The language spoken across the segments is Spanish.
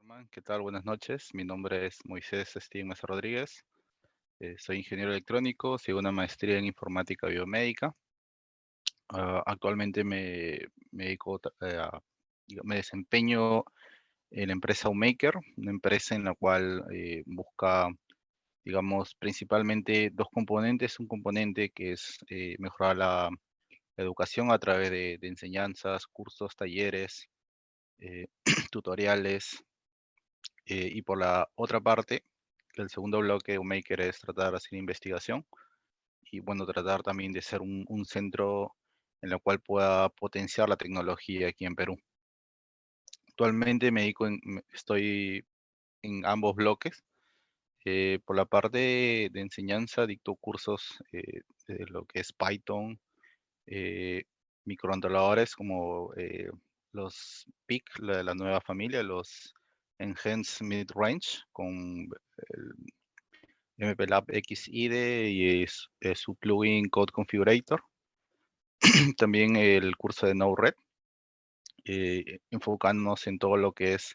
Germán, ¿qué tal? Buenas noches. Mi nombre es Moisés Steven Mesa Rodríguez. Soy ingeniero electrónico, sigo una maestría en informática biomédica. Actualmente me dedico me desempeño en la empresa Umaker, una empresa en la cual busca, digamos, principalmente dos componentes. Un componente que es mejorar la educación a través de enseñanzas, cursos, talleres, eh, tutoriales. Y por la otra parte, que el segundo bloque de Maker es tratar de hacer investigación y bueno, tratar también de ser un centro en el cual pueda potenciar la tecnología aquí en Perú. Actualmente estoy en ambos bloques. Por la parte de enseñanza dicto cursos de lo que es Python, eh, microcontroladores como los PIC, la nueva familia, los Enhanced Mid-Range con el MPLAB XIDE y es su plugin Code Configurator. También el curso de Node-RED, enfocándonos en todo lo que es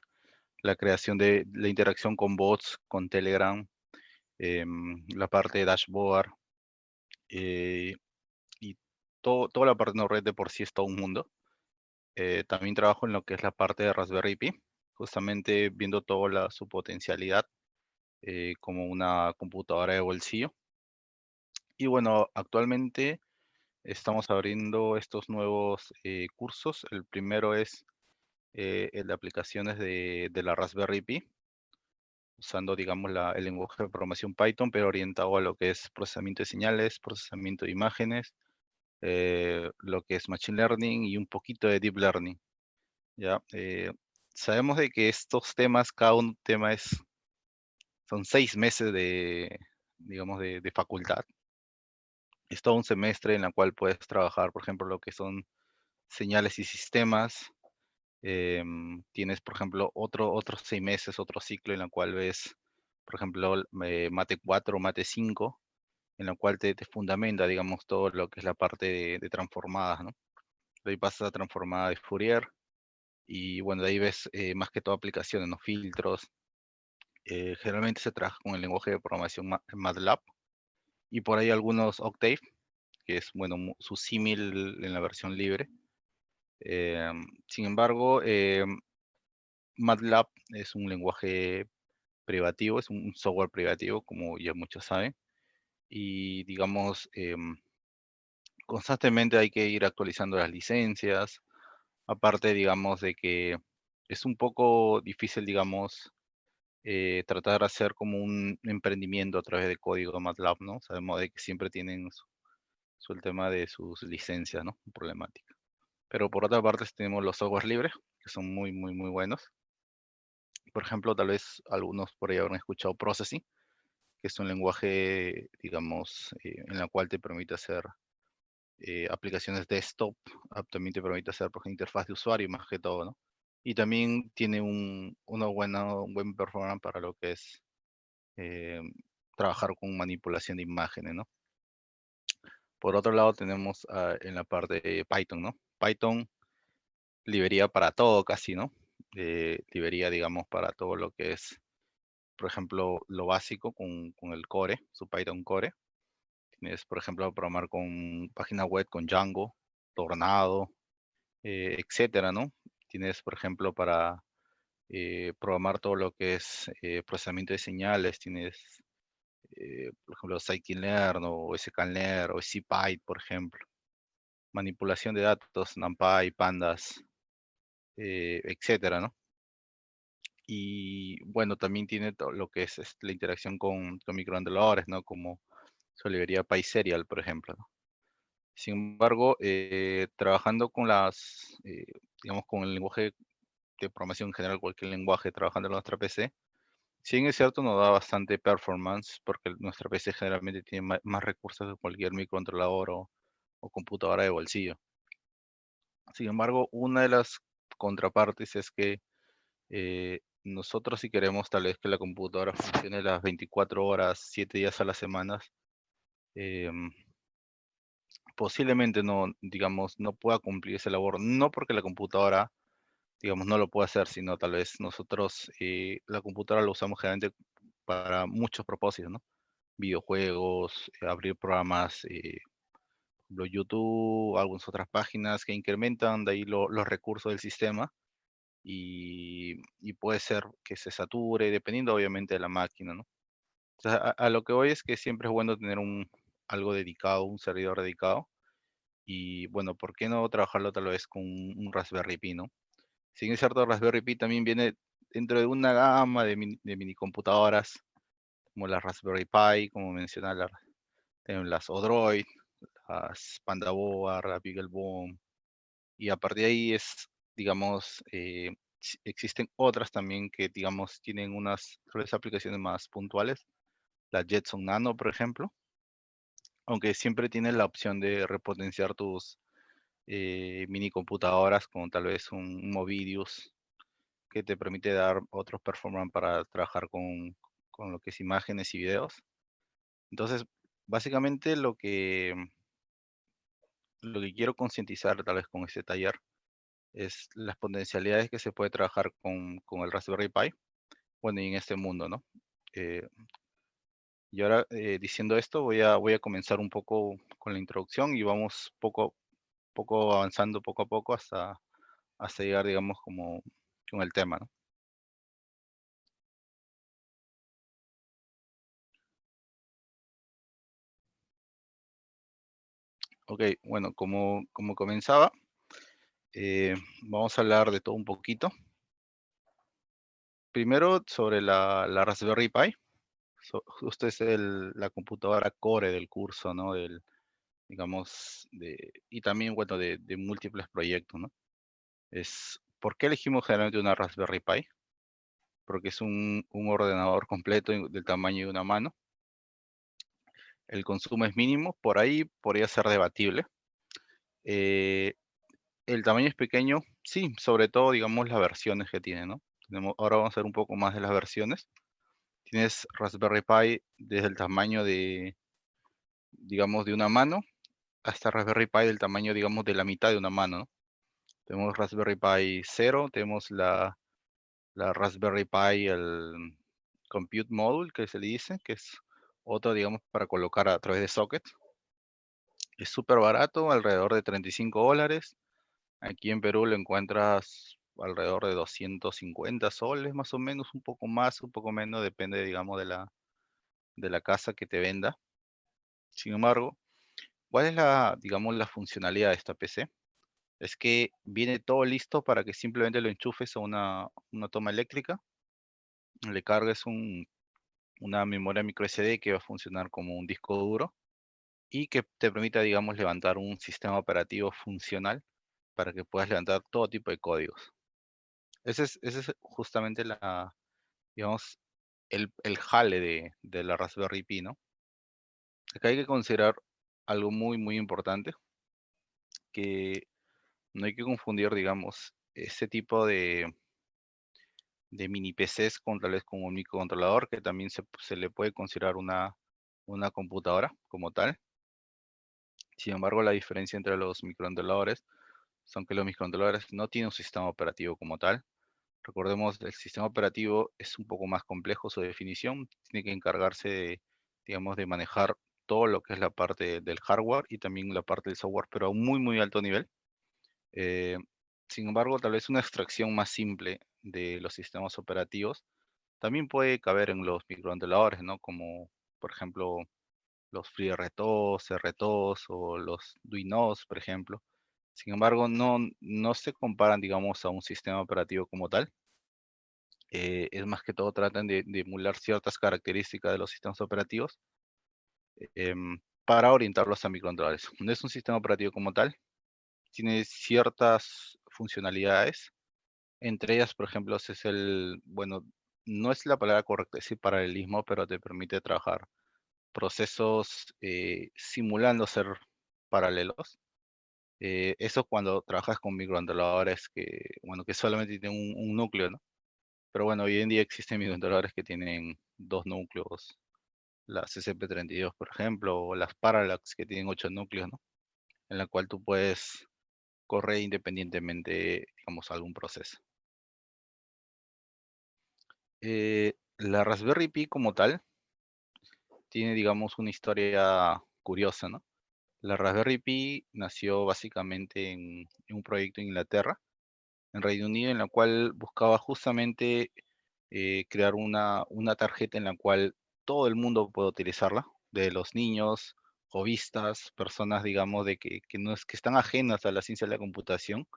la creación de la interacción con bots, con Telegram, la parte de dashboard eh, y toda la parte de Node-RED de por sí es todo un mundo. También trabajo en lo que es la parte de Raspberry Pi, justamente viendo toda su potencialidad como una computadora de bolsillo. Y bueno, actualmente estamos abriendo estos nuevos cursos. El primero es el de aplicaciones de la Raspberry Pi, usando, digamos, el lenguaje de programación Python, pero orientado a lo que es procesamiento de señales, procesamiento de imágenes, lo que es Machine Learning y un poquito de Deep Learning. ¿Ya? Sabemos de que estos temas, cada un tema son 6 meses digamos, de facultad. Es todo un semestre en la cual puedes trabajar, por ejemplo, lo que son señales y sistemas. Tienes, por ejemplo, otros 6 meses, otro ciclo en el cual ves, por ejemplo, Mate 4, Mate 5, en la cual te fundamenta, digamos, todo lo que es la parte de transformadas, ¿no? De ahí pasas a transformada de Fourier, y bueno, de ahí ves más que todo aplicaciones, ¿no? Filtros. Generalmente se trabaja con el lenguaje de programación MATLAB, y por ahí algunos Octave, que es, bueno, su símil en la versión libre. Sin embargo, MATLAB es un lenguaje privativo, es un software privativo, como ya muchos saben, y digamos, constantemente hay que ir actualizando las licencias. Aparte, digamos, de que es un poco difícil, digamos, tratar de hacer como un emprendimiento a través de código MATLAB, ¿no? Sabemos de que siempre tienen el tema de sus licencias, ¿no? Problemática. Pero por otra parte tenemos los software libres, que son muy, muy, muy buenos. Por ejemplo, tal vez algunos por ahí habrán escuchado Processing, que es un lenguaje, digamos, en la cual te permite hacer aplicaciones desktop. También te permite hacer, por ejemplo, interfaz de usuario más que todo, ¿no? Y también tiene un buen performance para lo que es eh, trabajar con manipulación de imágenes, ¿no? Por otro lado tenemos en la parte de Python, ¿no? Python, librería para todo casi, ¿no? Librería, digamos, para todo lo que es, por ejemplo, lo básico con el Core, su Python Core. Tienes, por ejemplo, programar con página web con Django, Tornado, etcétera, ¿no? Tienes, por ejemplo, para programar todo lo que es procesamiento de señales, tienes, por ejemplo, scikit-learn o sklearn o scpy, por ejemplo. Manipulación de datos, NumPy, Pandas, etcétera, ¿no? Y bueno, también tiene todo lo que es la interacción con microcontroladores, ¿no? Como su librería PySerial, por ejemplo, ¿no? Sin embargo, trabajando digamos, con el lenguaje de programación en general, cualquier lenguaje, trabajando en nuestra PC, si bien es cierto, nos da bastante performance, porque nuestra PC generalmente tiene más recursos que cualquier microcontrolador o computadora de bolsillo. Sin embargo, una de las contrapartes es que nosotros, si queremos tal vez que la computadora funcione las 24 horas, 7 días a la semana, em, posiblemente no, digamos, no pueda cumplir esa labor, no porque la computadora, digamos, no lo puede hacer, sino tal vez nosotros la computadora lo usamos generalmente para muchos propósitos, ¿no? Videojuegos, abrir programas, por ejemplo, YouTube, algunas otras páginas que incrementan de ahí los recursos del sistema y puede ser que se sature, dependiendo obviamente de la máquina, ¿no? O sea, a lo que voy es que siempre es bueno tener algo dedicado, un servidor dedicado. Y bueno, ¿por qué no trabajarlo tal vez con un Raspberry Pi, ¿no? Si bien es cierto, Raspberry Pi también viene dentro de una gama de mini computadoras, como la Raspberry Pi, como menciona las Odroid, las PandaBoard, la BeagleBone, y a partir de ahí digamos, existen otras también que, digamos, tienen unas tal vez aplicaciones más puntuales, la Jetson Nano, por ejemplo, aunque siempre tiene la opción de repotenciar tus mini computadoras con tal vez un Movidius que te permite dar otros performance para trabajar con lo que es imágenes y videos. Entonces, básicamente lo que quiero concientizar tal vez con este taller es las potencialidades que se puede trabajar con el Raspberry Pi, bueno, y en este mundo, ¿no? Eh, y ahora, diciendo esto, voy a comenzar un poco con la introducción y vamos poco avanzando poco a poco hasta llegar, digamos, como con el tema, ¿no? Ok, bueno, como comenzaba, vamos a hablar de todo un poquito. Primero sobre la Raspberry Pi. Justo es la computadora core del curso, ¿no? Digamos, y también, bueno, de múltiples proyectos, ¿no? ¿Por qué elegimos generalmente una Raspberry Pi? Porque es un ordenador completo del tamaño de una mano. El consumo es mínimo, por ahí podría ser debatible. Eh, el tamaño es pequeño, sí, sobre todo, digamos, las versiones que tiene, ¿no? Ahora vamos a ver un poco más de las versiones. Tienes Raspberry Pi desde el tamaño digamos, de una mano, hasta Raspberry Pi del tamaño, digamos, de la mitad de una mano, ¿no? Tenemos Raspberry Pi 0, tenemos la Raspberry Pi, el Compute Module, que se le dice, que es otro, digamos, para colocar a través de sockets. Es súper barato, alrededor de $35. Aquí en Perú lo encuentras alrededor de 250 soles, más o menos, un poco más, un poco menos, depende, digamos, de la casa que te venda. Sin embargo, ¿cuál es digamos, la funcionalidad de esta PC? Es que viene todo listo para que simplemente lo enchufes a una toma eléctrica, le cargues una memoria micro SD que va a funcionar como un disco duro y que te permita, digamos, levantar un sistema operativo funcional para que puedas levantar todo tipo de códigos. Ese es justamente digamos, el jale de la Raspberry Pi, ¿no? Acá hay que considerar algo muy, muy importante, que no hay que confundir, digamos, este tipo de mini PCs con tal vez con un microcontrolador, que también se le puede considerar una computadora como tal. Sin embargo, la diferencia entre los microcontroladores son que los microcontroladores no tienen un sistema operativo como tal. Recordemos, el sistema operativo es un poco más complejo su definición, tiene que encargarse digamos, de manejar todo lo que es la parte del hardware y también la parte del software, pero a un muy, muy alto nivel. Eh, Sin embargo, tal vez una extracción más simple de los sistemas operativos también puede caber en los microcontroladores, ¿no? Como, por ejemplo, los FreeRTOS, RTOS o los Duinos, por ejemplo. Sin embargo, no se comparan, digamos, a un sistema operativo como tal. Es más que todo tratan de emular ciertas características de los sistemas operativos para orientarlos a microcontroladores. No es un sistema operativo como tal, tiene ciertas funcionalidades. Entre ellas, por ejemplo, bueno, no es la palabra correcta decir paralelismo, pero te permite trabajar procesos simulando ser paralelos. Eso cuando trabajas con microcontroladores bueno, que solamente tienen un núcleo, ¿no? Pero bueno, hoy en día existen microcontroladores que tienen dos núcleos, las SCP-32, por ejemplo, o las Parallax que tienen 8 núcleos, ¿no? En la cual tú puedes correr independientemente, digamos, algún proceso. La Raspberry Pi como tal tiene, digamos, una historia curiosa, ¿no? La Raspberry Pi nació básicamente en un proyecto en Inglaterra, en Reino Unido, en la cual buscaba justamente crear una tarjeta en la cual todo el mundo pueda utilizarla, de los niños, hobbyistas, personas, digamos, que no es, que están ajenas a la ciencia de la computación,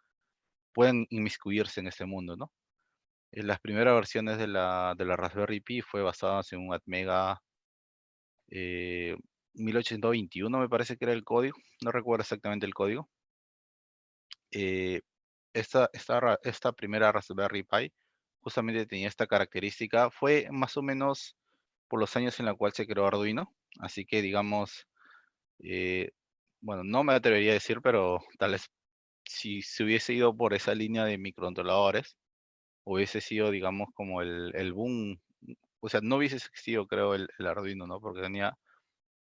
pueden inmiscuirse en este mundo, ¿no? Las primeras versiones de la Raspberry Pi fue basadas en un Atmega eh, 1821, me parece que era el código, no recuerdo exactamente el código. Eh, esta primera Raspberry Pi justamente tenía esta característica, fue más o menos por los años en la cual se creó Arduino, así que digamos, eh, bueno, no me atrevería a decir, pero tal vez si se hubiese ido por esa línea de microcontroladores, hubiese sido, digamos, como el boom, o sea, no hubiese existido, creo, el Arduino, ¿no? Porque tenía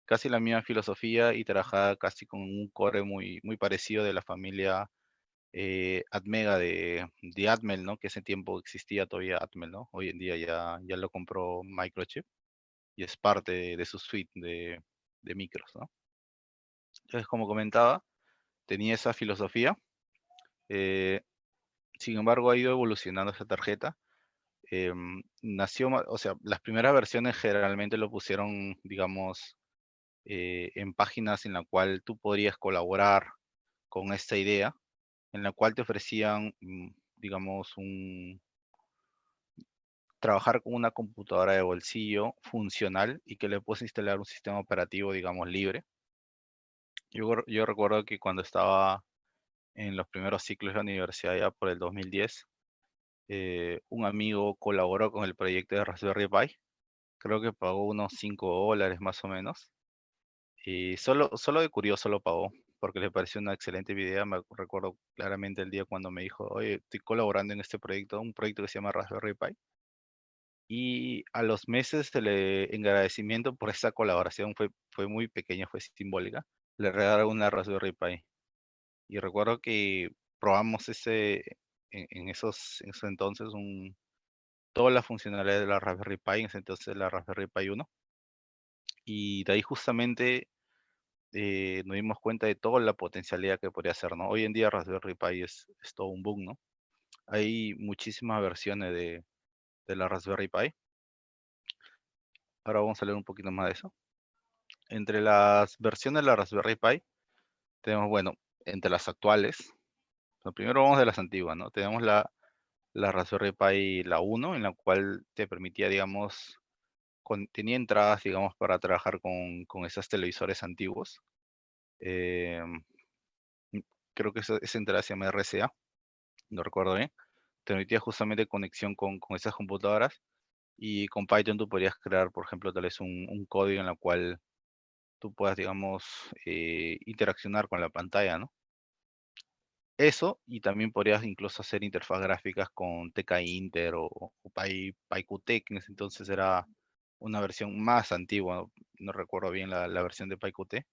casi la misma filosofía y trabajaba casi con un core muy, muy parecido de la familia Atmega de Atmel, ¿no? Que ese tiempo existía todavía Atmel, ¿no? Hoy en día ya lo compró Microchip y es parte de su suite de micros, ¿no? Entonces, como comentaba, tenía esa filosofía. eh, Sin embargo, ha ido evolucionando esa tarjeta. O sea, las primeras versiones generalmente lo pusieron, digamos, en páginas en la cual tú podrías colaborar con esta idea, en la cual te ofrecían, digamos, trabajar con una computadora de bolsillo funcional y que le puedes instalar un sistema operativo, digamos, libre. Yo recuerdo que cuando estaba en los primeros ciclos de la universidad, ya por el 2010, un amigo colaboró con el proyecto de Raspberry Pi. Creo que pagó unos $5 más o menos. Y solo de curioso lo pagó, porque le pareció una excelente idea. Me recuerdo claramente el día cuando me dijo, oye, estoy colaborando en este proyecto, un proyecto que se llama Raspberry Pi. Y a los meses, en agradecimiento por esa colaboración, fue muy pequeña, fue simbólica, le regalaron una Raspberry Pi. Y recuerdo que probamos en esos entonces, todas las funcionalidades de la Raspberry Pi, en ese entonces la Raspberry Pi 1. Y de ahí justamente nos dimos cuenta de toda la potencialidad que podría hacer, ¿no? Hoy en día Raspberry Pi es todo un boom, ¿no? Hay muchísimas versiones de la Raspberry Pi. Ahora vamos a leer un poquito más de eso. Entre las versiones de la Raspberry Pi, tenemos, bueno, entre las actuales, primero vamos de las antiguas, ¿no? Tenemos la Raspberry Pi la 1, en la cual te permitía, digamos, tenía entradas, digamos, para trabajar con esos televisores antiguos. Em, mm, Creo que esa entrada se llama RCA, no recuerdo bien. Te permitía justamente conexión con esas computadoras y con Python tú podrías crear, por ejemplo, tal vez un código en el cual tú puedas, digamos, interaccionar con la pantalla, ¿no? Eso, y también podrías incluso hacer interfaz gráficas con TK Inter o PyQt, que en ese entonces era una versión más antigua, no recuerdo bien la versión de PyQt,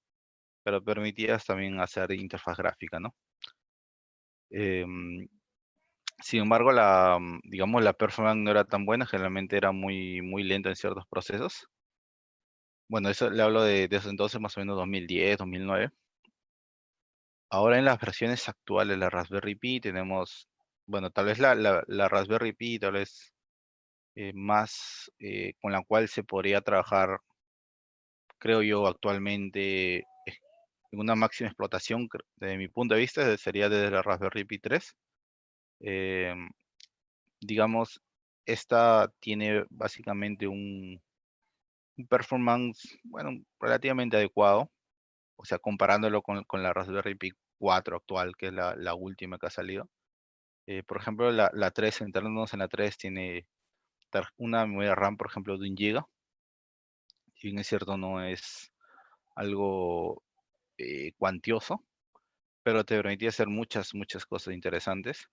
pero permitías también hacer interfaz gráfica, ¿no? Em, Sin embargo, digamos, la performance no era tan buena, generalmente era muy, muy lenta en ciertos procesos. Bueno, eso le hablo de esos entonces, más o menos 2010, 2009. Ahora en las versiones actuales de la Raspberry Pi tenemos, bueno, tal vez la Raspberry Pi, tal vez más con la cual se podría trabajar, creo yo, actualmente en una máxima explotación, desde mi punto de vista, sería desde la Raspberry Pi 3. Em, digamos, esta tiene básicamente un performance, bueno, relativamente adecuado, o sea, comparándolo con la Raspberry Pi 4 actual, que es la última que ha salido. Por ejemplo, la 3, centrándonos en la 3, tiene una memoria RAM, por ejemplo, de 1 GB. Si bien es cierto, no es algo cuantioso, pero te permitía hacer muchas, muchas cosas interesantes.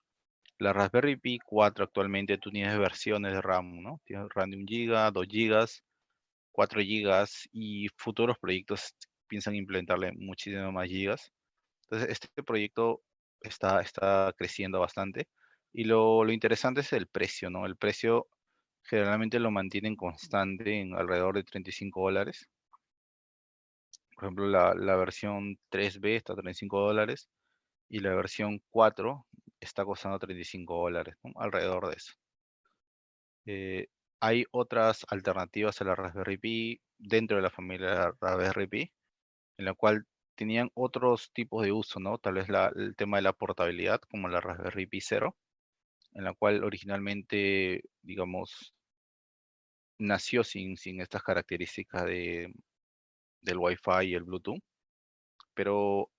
La Raspberry Pi 4 actualmente tú tienes versiones de RAM, ¿no? Tienes RAM de 1 GB, 2 GB, 4 GB y futuros proyectos piensan implementarle muchísimas más gigas. Entonces, este proyecto está creciendo bastante y lo interesante es el precio, ¿no? El precio generalmente lo mantienen constante en alrededor de $35. Por ejemplo, la versión 3B está a $35 y la versión 4 está costando $35, ¿no? Alrededor de eso. Hay otras alternativas a la Raspberry Pi dentro de la familia Raspberry Pi, en la cual tenían otros tipos de uso, ¿no? Tal vez el tema de la portabilidad, como la Raspberry Pi Zero, en la cual originalmente, digamos, nació sin estas características del Wi-Fi y el Bluetooth, pero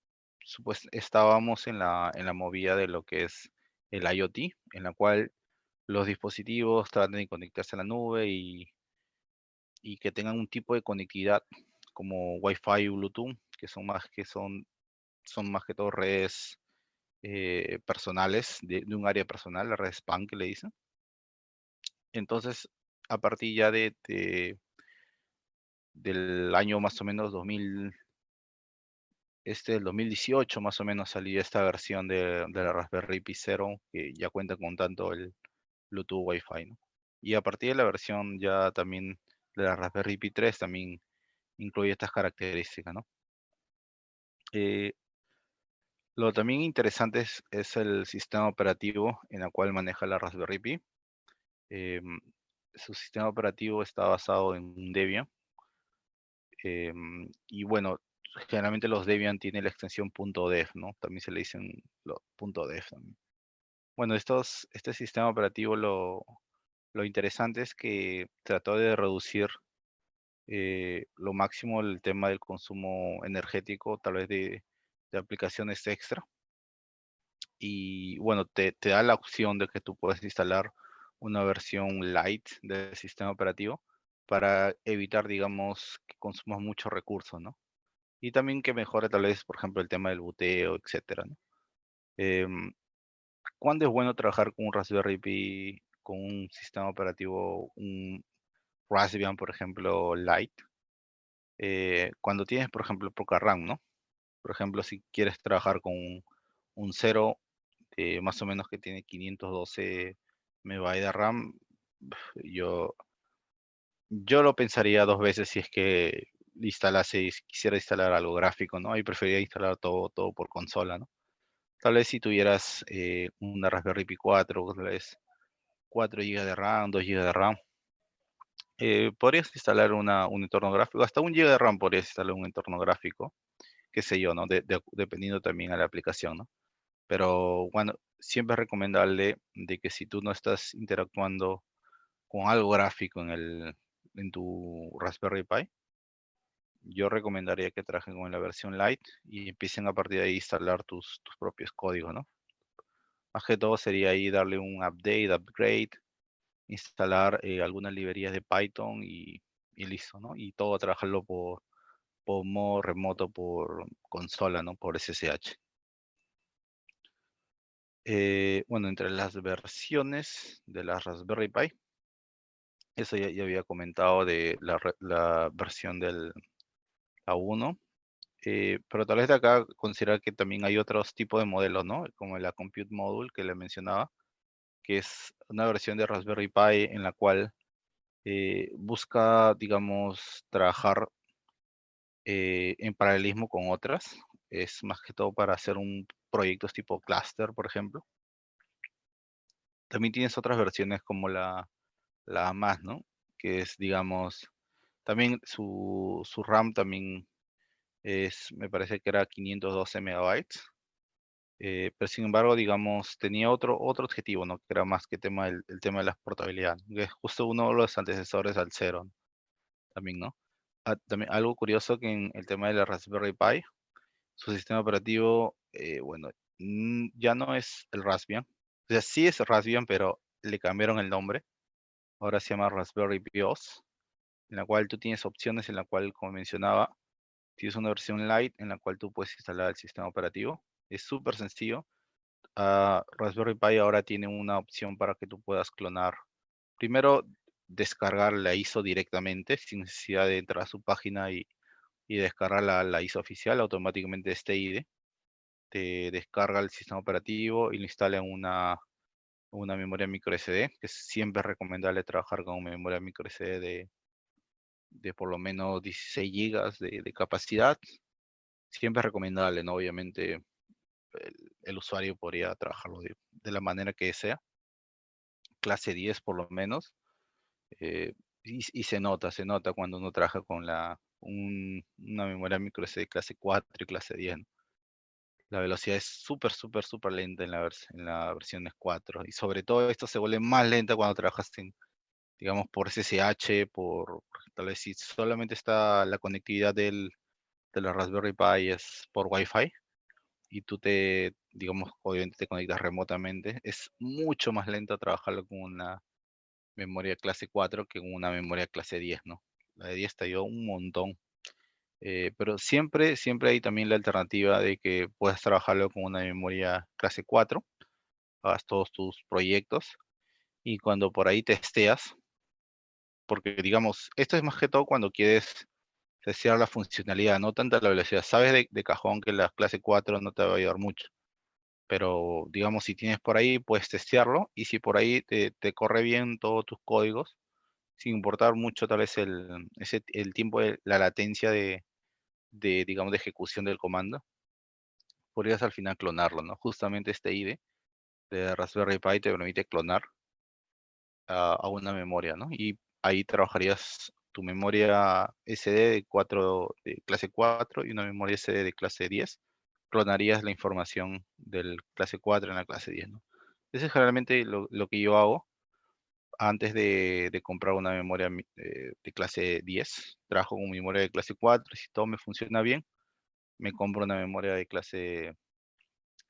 estábamos en la movida de lo que es el IoT, en la cual los dispositivos tratan de conectarse a la nube y que tengan un tipo de conectividad como Wi-Fi y Bluetooth, que son más que todo redes personales de un área personal, la red SPAN que le dicen. Entonces, a partir ya del año más o menos 2018 más o menos salió esta versión de la Raspberry Pi Zero que ya cuenta con tanto el Bluetooth Wi-Fi, ¿no? Y a partir de la versión ya también de la Raspberry Pi 3 también incluye estas características, ¿no? Eh, lo también interesante es el sistema operativo en el cual maneja la Raspberry Pi. Em, Su sistema operativo está basado en un Debian. Y bueno, generalmente los Debian tienen la extensión .dev, ¿no? También se le dicen .dev también. Bueno, este sistema operativo lo interesante es que trató de reducir lo máximo el tema del consumo energético, tal vez de aplicaciones extra. Y bueno, te da la opción de que tú puedes instalar una versión light del sistema operativo para evitar, digamos, que consumas muchos recursos, ¿no? Y también que mejore tal vez, por ejemplo, el tema del boteo, etcétera, ¿no? Em, ¿Cuándo es bueno trabajar con un Raspberry Pi, con un sistema operativo, un Raspbian, por ejemplo, Lite? Cuando tienes, por ejemplo, poca RAM, ¿no? Por ejemplo, si quieres trabajar con un cero, más o menos que tiene 512 megabytes de RAM, yo, yo lo pensaría dos veces si es que si quisiera instalar algo gráfico, ¿no? Y preferiría instalar todo por consola, ¿no? Tal vez si tuvieras una Raspberry Pi 4, tal vez 4 GB de RAM, 2 GB de RAM, podrías instalar un entorno gráfico, hasta 1 GB de RAM podrías instalar un entorno gráfico, qué sé yo, ¿no? Dependiendo también a la aplicación, ¿no? Pero bueno, siempre es recomendable de que si tú no estás interactuando con algo gráfico en tu Raspberry Pi, yo recomendaría que trabajen con la versión Lite y empiecen a partir de ahí a instalar tus propios códigos, ¿no? Más que todo sería ahí darle un upgrade, instalar algunas librerías de Python y listo, ¿no? Y todo trabajarlo por modo remoto, por consola, ¿no? Por SSH. Bueno, entre las versiones de la Raspberry Pi, eso ya había comentado de la versión del A1, pero tal vez de acá considerar que también hay otros tipos de modelos, ¿no? Como la Compute Module que le mencionaba, que es una versión de Raspberry Pi en la cual busca, digamos, trabajar en paralelismo con otras. Es más que todo para hacer un proyectos tipo cluster, por ejemplo. También tienes otras versiones como la A más, ¿no? Que es, digamos, también su RAM también me parece que era 512 megabytes. Pero sin embargo, digamos, tenía otro objetivo, ¿no? Que era más que el tema de la portabilidad, que es justo uno de los antecesores al cero, ¿no? También, ¿no? También algo curioso que en el tema de la Raspberry Pi, su sistema operativo, bueno, ya no es el Raspbian. O sea, sí es Raspbian, pero le cambiaron el nombre. Ahora se llama Raspberry Pi OS, en la cual tú tienes opciones en la cual, como mencionaba, tienes una versión light en la cual tú puedes instalar el sistema operativo. Es súper sencillo. Raspberry Pi ahora tiene una opción para que tú puedas clonar. Primero, descargar la ISO directamente, sin necesidad de entrar a su página y descargar la ISO oficial. Automáticamente este IDE te descarga el sistema operativo y lo instala una memoria micro SD, que siempre es recomendable trabajar con una memoria micro SD de por lo menos 16 gigas de capacidad. Siempre es recomendable, ¿no? Obviamente el usuario podría trabajarlo de la manera que sea, clase 10 por lo menos, y se nota cuando uno trabaja con una memoria micro SD clase 4 y clase 10, ¿no? La velocidad es súper, súper, súper lenta en la versión 4, y sobre todo esto se vuelve más lenta cuando trabajas digamos, por SSH, tal vez si solamente está la conectividad de la Raspberry Pi es por Wi-Fi, y tú digamos, obviamente te conectas remotamente, es mucho más lento trabajarlo con una memoria clase 4 que con una memoria clase 10, ¿no? La de 10 te ayuda un montón. Pero siempre, siempre hay también la alternativa de que puedas trabajarlo con una memoria clase 4, hagas todos tus proyectos, y cuando por ahí testeas, porque digamos, esto es más que todo cuando quieres testear la funcionalidad, no tanta la velocidad. Sabes de cajón que la clase 4 no te va a ayudar mucho, pero digamos, si tienes por ahí, puedes testearlo, y si por ahí te corre bien todos tus códigos, sin importar mucho tal vez el tiempo, la latencia digamos, de ejecución del comando, podrías al final clonarlo, ¿no? Justamente este IDE de Raspberry Pi te permite clonar a una memoria, ¿no? Y ahí trabajarías tu memoria SD de clase 4 y una memoria SD de clase 10. Clonarías la información del clase 4 en la clase 10, ¿no? Eso es generalmente lo que yo hago antes de comprar una memoria de clase 10. Trabajo con memoria de clase 4, y si todo me funciona bien, me compro una memoria de clase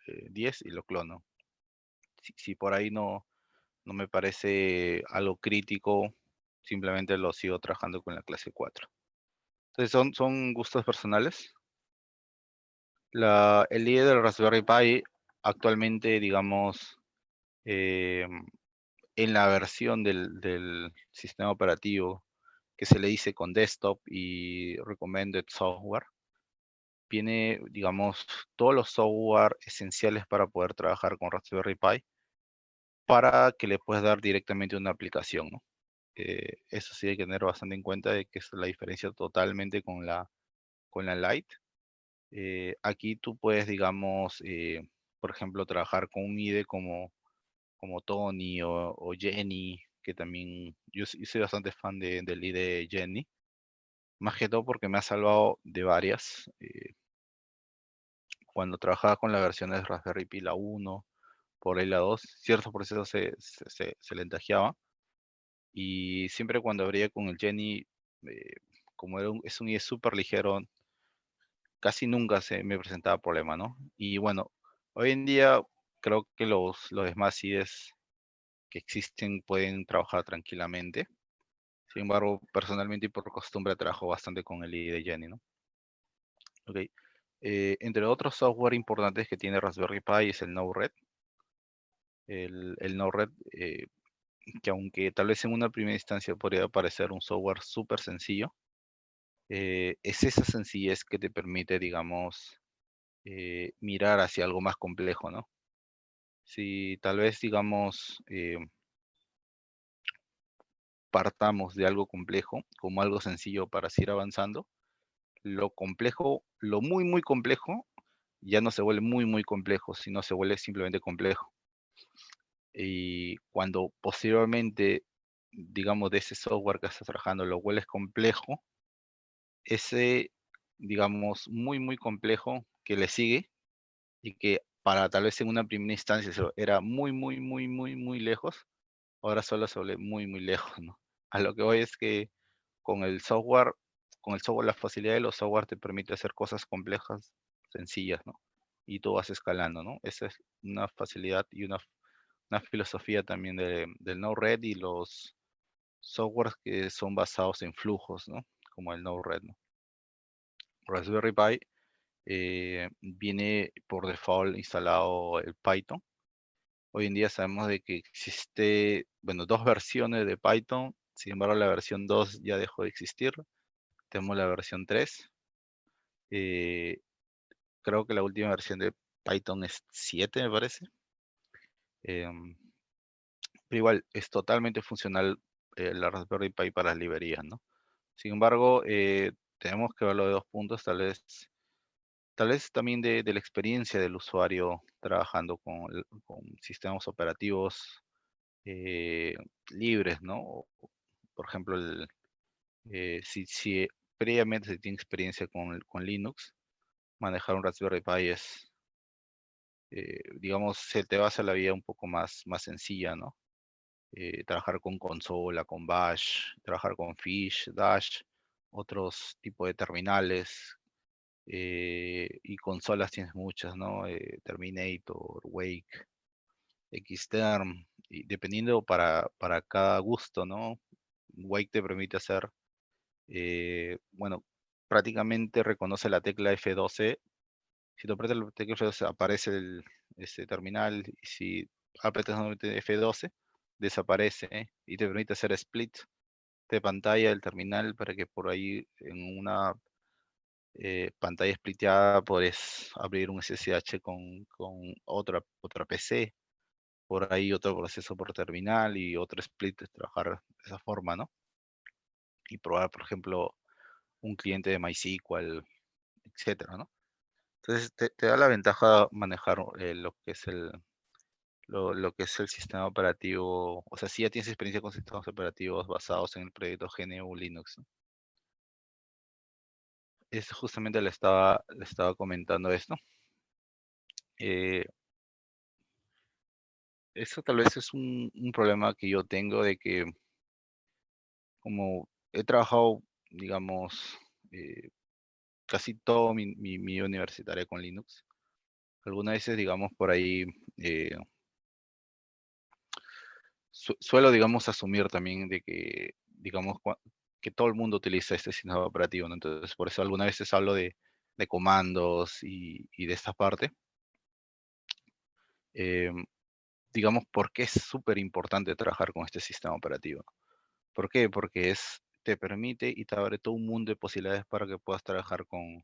10 y lo clono. Si por ahí no me parece algo crítico, simplemente lo sigo trabajando con la clase 4. Entonces son gustos personales. El IDE del Raspberry Pi actualmente, digamos, em, en la versión del sistema operativo que se le dice con desktop y recommended software, viene, digamos, todos los software esenciales para poder trabajar con Raspberry Pi, para que le puedas dar directamente una aplicación, ¿no? Eso sí hay que tener bastante en cuenta, de que es la diferencia totalmente con la Lite. Aquí tú puedes, digamos, por ejemplo, trabajar con un IDE como Tony o Jenny, que también yo soy bastante fan del IDE Jenny, más que todo porque me ha salvado de varias. Cuando trabajaba con la versión de Raspberry Pi, la 1, por ahí la 2, ciertos procesos se lentajeaban, y siempre cuando abría con el Jenny, eh, como es un IE súper ligero, casi nunca se me presentaba problema, ¿no? Y bueno, hoy en día creo que los demás IDEs que existen pueden trabajar tranquilamente. Sin embargo, personalmente y por costumbre trabajo bastante con el IDE Jenny, ¿no? Ok. Entre otros software importantes que tiene Raspberry Pi es el Node-RED. El Node-RED, que aunque tal vez en una primera instancia podría parecer un software súper sencillo, es esa sencillez que te permite, digamos, mirar hacia algo más complejo, ¿no? Si tal vez, digamos, partamos de algo complejo como algo sencillo para seguir avanzando, lo complejo, lo muy, muy complejo, ya no se vuelve muy, muy complejo, sino se vuelve simplemente complejo. Y cuando posteriormente, digamos, de ese software que estás trabajando, lo vuelves complejo, ese, digamos, muy, muy complejo que le sigue, y que para tal vez en una primera instancia era muy, muy, muy, muy, muy lejos, ahora solo se vuelve muy, muy lejos, ¿no? A lo que voy es que con el software, la facilidad de los software te permite hacer cosas complejas, sencillas, ¿no? Y tú vas escalando, ¿no? Esa es una facilidad y una filosofía también del Node-RED y los softwares que son basados en flujos, ¿no? Como el Node-RED, ¿no? Raspberry Pi viene por default instalado el Python. Hoy en día sabemos de que existe, bueno, dos versiones de Python. Sin embargo, la versión 2 ya dejó de existir. Tenemos la versión 3. eh, Creo que la última versión de Python es 7, me parece. Em, pero igual es totalmente funcional la Raspberry Pi para las librerías, ¿no? Sin embargo, tenemos que verlo de dos puntos, tal vez también de la experiencia del usuario trabajando con sistemas operativos eh, libres, ¿no? Por ejemplo, si previamente se tiene experiencia con Linux, manejar un Raspberry Pi es, digamos, se te va a hacer la vida un poco más sencilla, ¿no? Trabajar con consola, con Bash, trabajar con Fish, Dash, otros tipos de terminales, y consolas tienes muchas, ¿no? Terminator, Wake, Xterm, y dependiendo para cada gusto, ¿no? Wake te permite hacer, bueno, prácticamente reconoce la tecla F12. Si tú aprietas la tecla F12 aparece ese terminal, y si aprietas nuevamente F12 desaparece, ¿eh? Y te permite hacer split de pantalla del terminal para que por ahí en una pantalla spliteada puedes abrir un SSH con otra PC, por ahí otro proceso por terminal y otro split, trabajar de esa forma, ¿no? Y probar, por ejemplo, un cliente de MySQL, etcétera, ¿no? Entonces te da la ventaja manejar lo que es el sistema operativo, o sea, si ya tienes experiencia con sistemas operativos basados en el proyecto GNU Linux, ¿no? Justamente le estaba comentando esto. Eh, Eso tal vez es un problema que yo tengo de que como he trabajado, digamos, eh, casi todo mi vida universitaria con Linux, algunas veces, digamos, por ahí eh, suelo, digamos, asumir también de que, digamos, que todo el mundo utiliza este sistema operativo, ¿no? Entonces, por eso algunas veces hablo de comandos y de esta parte. Em, digamos, ¿por qué es súper importante trabajar con este sistema operativo? ¿Por qué? Porque te permite y te abre todo un mundo de posibilidades para que puedas trabajar con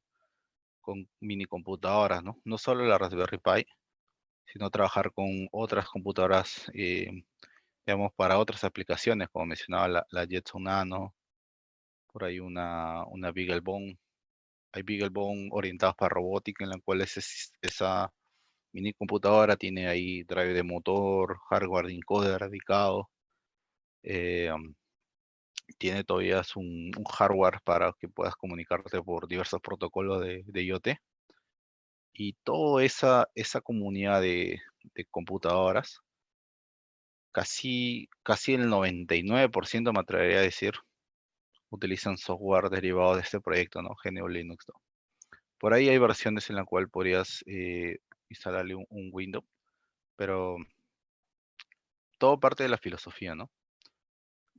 mini computadoras, ¿no? No solo la Raspberry Pi, sino trabajar con otras computadoras, digamos, para otras aplicaciones, como mencionaba la Jetson Nano, por ahí una BeagleBone. Hay BeagleBone orientados para robótica, en la cual esa mini computadora tiene ahí drive de motor, hardware de encoder dedicado, eh, tiene todavía un hardware para que puedas comunicarte por diversos protocolos de IoT. Y toda esa comunidad de computadoras, casi el 99% me atrevería a decir, utilizan software derivado de este proyecto, ¿no? GNU Linux, ¿no? Por ahí hay versiones en la cual podrías instalarle un Windows, pero todo parte de la filosofía, ¿no?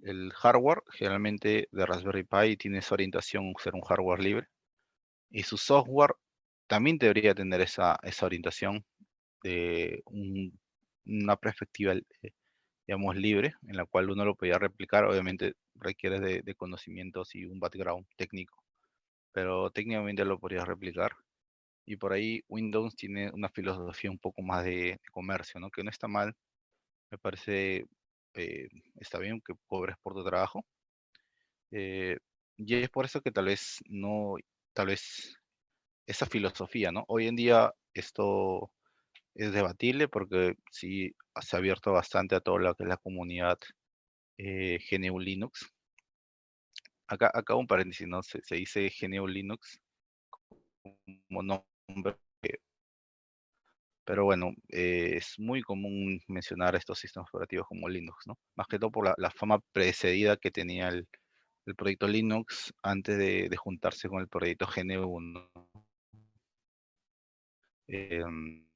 El hardware, generalmente de Raspberry Pi, tiene esa orientación a ser un hardware libre, y su software también debería tener esa orientación de una perspectiva, digamos, libre, en la cual uno lo podía replicar. Obviamente requiere de conocimientos y un background técnico, pero técnicamente lo podrías replicar. Y por ahí Windows tiene una filosofía un poco más de comercio, ¿no? Que no está mal, me parece, eh, está bien que cobres por tu trabajo. eh, y es por eso que tal vez no, tal vez esa filosofía, ¿no? Hoy en día esto es debatible porque sí se ha abierto bastante a todo lo que es la comunidad GNU Linux. Acá un paréntesis, ¿no? Se dice GNU Linux como nombre, pero bueno, es muy común mencionar estos sistemas operativos como Linux, ¿no? Más que todo por la fama precedida que tenía el proyecto Linux antes de juntarse con el proyecto GNU, ¿no?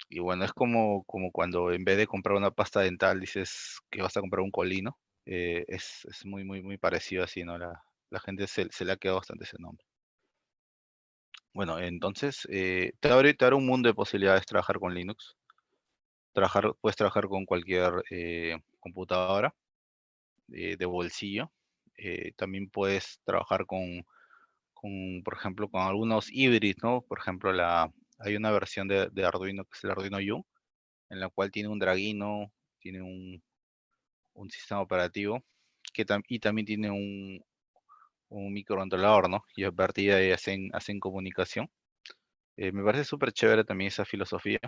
Y bueno, es como cuando en vez de comprar una pasta dental dices que vas a comprar un colino. Es muy parecido así, ¿no? La gente se le ha quedado bastante ese nombre. Bueno, entonces te abre un mundo de posibilidades trabajar con Linux. Puedes trabajar con cualquier computadora de bolsillo. También puedes trabajar por ejemplo, con algunos híbridos, ¿no? Por ejemplo, hay una versión de Arduino que es el Arduino U, en la cual tiene un Dragino, tiene un sistema operativo y también tiene un microcontrolador, ¿no? Y a partir de ahí hacen comunicación. Me parece súper chévere también esa filosofía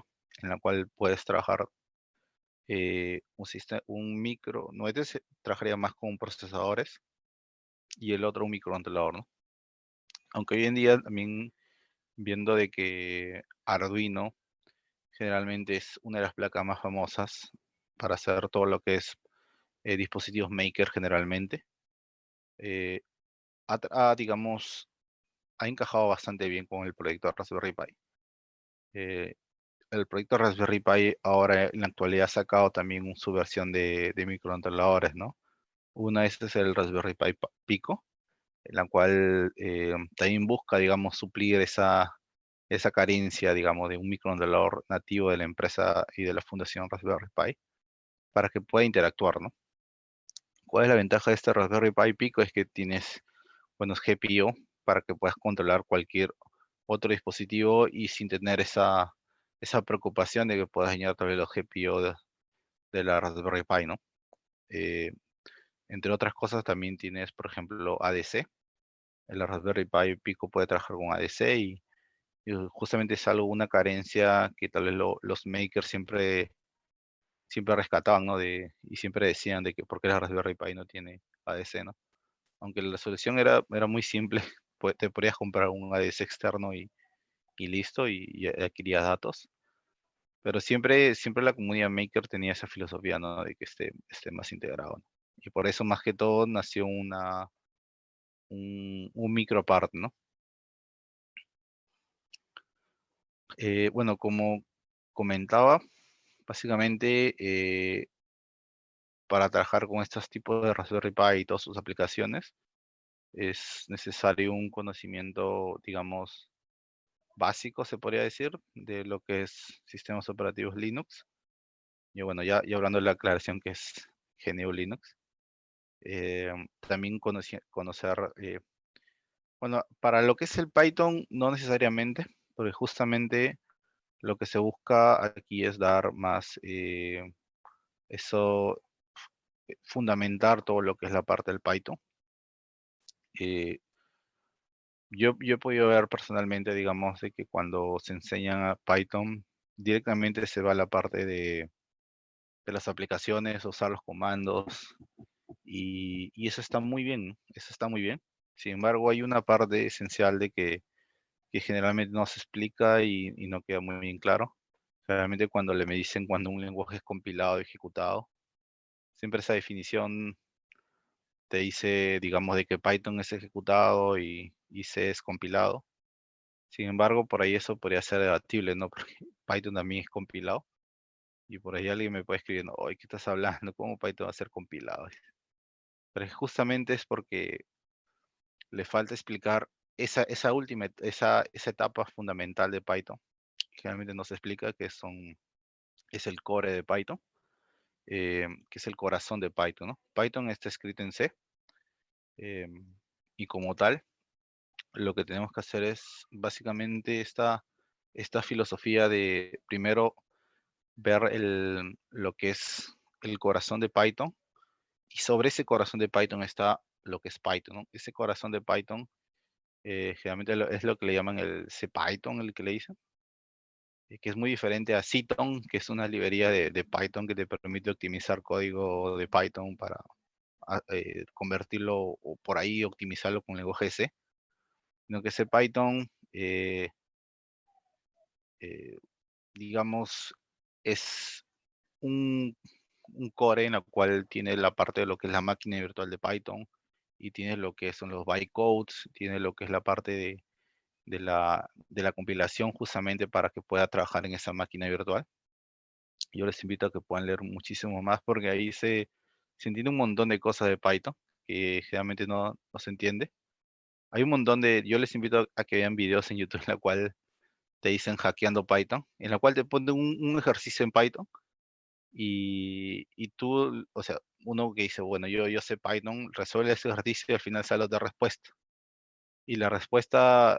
en la cual puedes trabajar un micro, no, este trabajaría más con procesadores y el otro un microcontrolador, ¿no? Aunque hoy en día también viendo de que Arduino generalmente es una de las placas más famosas para hacer todo lo que es dispositivos maker generalmente, eh, digamos, ha encajado bastante bien con el proyecto Raspberry Pi. El proyecto Raspberry Pi ahora en la actualidad ha sacado también su versión de microcontroladores, ¿no? Una es el Raspberry Pi Pico, en la cual también busca, digamos, suplir esa carencia, digamos, de un microcontrolador nativo de la empresa y de la fundación Raspberry Pi para que pueda interactuar, ¿no? ¿Cuál es la ventaja de este Raspberry Pi Pico? Es que tienes buenos GPIO para que puedas controlar cualquier otro dispositivo y sin tener esa preocupación de que puedas dañar a través de los GPIO de la Raspberry Pi, ¿no? Eh, entre otras cosas también tienes, por ejemplo, ADC. El Raspberry Pi Pico puede trabajar con ADC y justamente es algo, una carencia que tal vez los makers siempre rescataban, ¿no? Y siempre decían de que por qué la Raspberry Pi no tiene ADC, ¿no? Aunque la solución era muy simple, pues te podrías comprar un ADC externo y listo, y adquirías datos. Pero siempre la comunidad maker tenía esa filosofía, ¿no? De que esté más integrado, ¿no? Y por eso más que todo nació un micropart, ¿no? Bueno, como comentaba, básicamente para trabajar con estos tipos de Raspberry Pi y todas sus aplicaciones es necesario un conocimiento, digamos, básico, se podría decir, de lo que es sistemas operativos Linux. Y bueno, ya hablando de la aclaración que es GNU Linux, también conocer, bueno, para lo que es el Python, no necesariamente, porque justamente lo que se busca aquí es dar más, eso, fundamentar todo lo que es la parte del Python. Eh, yo he podido ver personalmente, digamos, de que cuando se enseña a Python, directamente se va a la parte de las aplicaciones, usar los comandos, y eso está muy bien, ¿no? Eso está muy bien. Sin embargo, hay una parte esencial de que generalmente no se explica y no queda muy bien claro. Realmente cuando me dicen cuando un lenguaje es compilado, ejecutado, siempre esa definición te dice, digamos, de que Python es ejecutado y C es compilado. Sin embargo, por ahí eso podría ser debatible, ¿no? Porque Python también es compilado. Y por ahí alguien me puede escribir, no, ¿qué estás hablando? ¿Cómo Python va a ser compilado? Pero justamente es porque le falta explicar esa etapa fundamental de Python. Que generalmente no se explica, es el core de Python, que es el corazón de Python, ¿no? Python está escrito en C, em, y como tal, lo que tenemos que hacer es básicamente esta filosofía de primero ver lo que es el corazón de Python, y sobre ese corazón de Python está lo que es Python, ¿no? Ese corazón de Python generalmente es lo que le llaman el CPython, el que le dicen, que es muy diferente a Cython, que es una librería de Python que te permite optimizar código de Python para convertirlo o por ahí optimizarlo con lenguaje C, sino que CPython, eh, digamos, es un, un core en la cual tiene la parte de lo que es la máquina virtual de Python y tiene lo que son los bytecodes, tiene lo que es la parte de la compilación justamente para que pueda trabajar en esa máquina virtual. Yo les invito a que puedan leer muchísimo más porque ahí se entiende un montón de cosas de Python que generalmente no se entiende. Hay un montón yo les invito a que vean videos en YouTube en la cual te dicen hackeando Python, en la cual te ponen un ejercicio en Python y tú, o sea, uno que dice, bueno, yo sé Python, resuelve ese ejercicio y al final sale otra respuesta. Y la respuesta,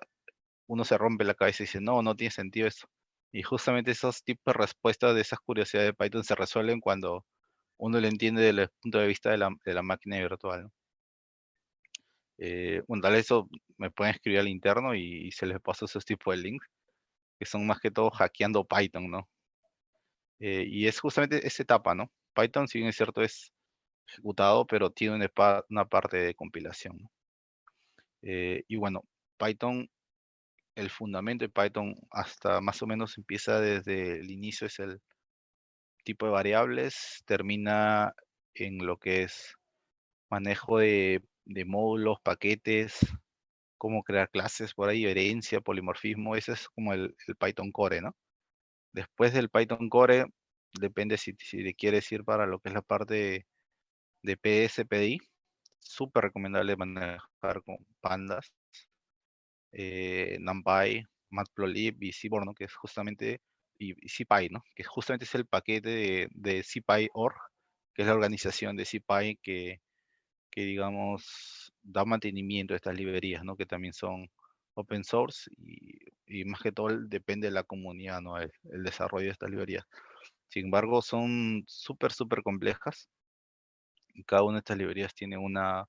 uno se rompe la cabeza y dice, no tiene sentido eso. Y justamente esos tipos de respuestas de esas curiosidades de Python se resuelven uno lo entiende desde el punto de vista de la máquina virtual, ¿no? Bueno, tal vez eso me pueden escribir al interno y se les paso esos tipos de links, que son más que todo hackeando Python, ¿no? Y es justamente esa etapa, ¿no? Python, si bien es cierto, es ejecutado, pero tiene una parte de compilación, ¿no? Y bueno, Python, el fundamento de Python hasta más o menos empieza desde el inicio, es el tipo de variables, termina en lo que es manejo de módulos, paquetes, cómo crear clases por ahí, herencia, polimorfismo, ese es como el Python Core, ¿no? Después del Python Core, depende si le quieres ir para lo que es la parte de PS, PDI, súper recomendable manejar con Pandas, NumPy, Matplotlib y Seaborn, ¿no? Que es justamente, y CPy, ¿no? Que justamente es el paquete de CPy.org, que es la organización de CPy que digamos, da mantenimiento a estas librerías, ¿no? Que también son open source y más que todo depende de la comunidad, ¿no? El desarrollo de estas librerías. Sin embargo, son súper complejas y cada una de estas librerías tiene una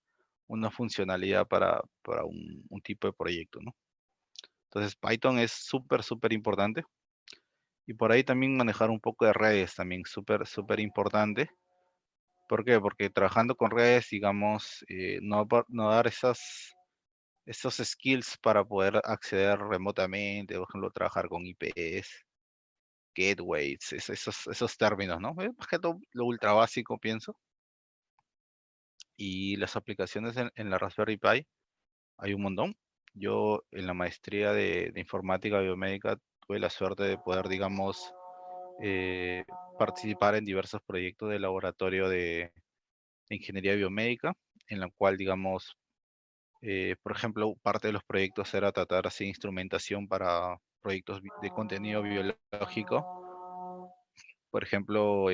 funcionalidad para un tipo de proyecto, ¿no? Entonces, Python es súper importante. Y por ahí también manejar un poco de redes también, súper importante. ¿Por qué? Porque trabajando con redes, digamos, no dar esos skills para poder acceder remotamente, por ejemplo, trabajar con IPs, gateways, esos términos, ¿no? Más que todo lo ultra básico, pienso. Y las aplicaciones en la Raspberry Pi hay un montón. Yo en la maestría de informática biomédica tuve la suerte de poder, digamos, eh, participar en diversos proyectos de laboratorio de ingeniería biomédica, en la cual, digamos, por ejemplo, parte de los proyectos era tratar así instrumentación para proyectos de contenido biológico, por ejemplo,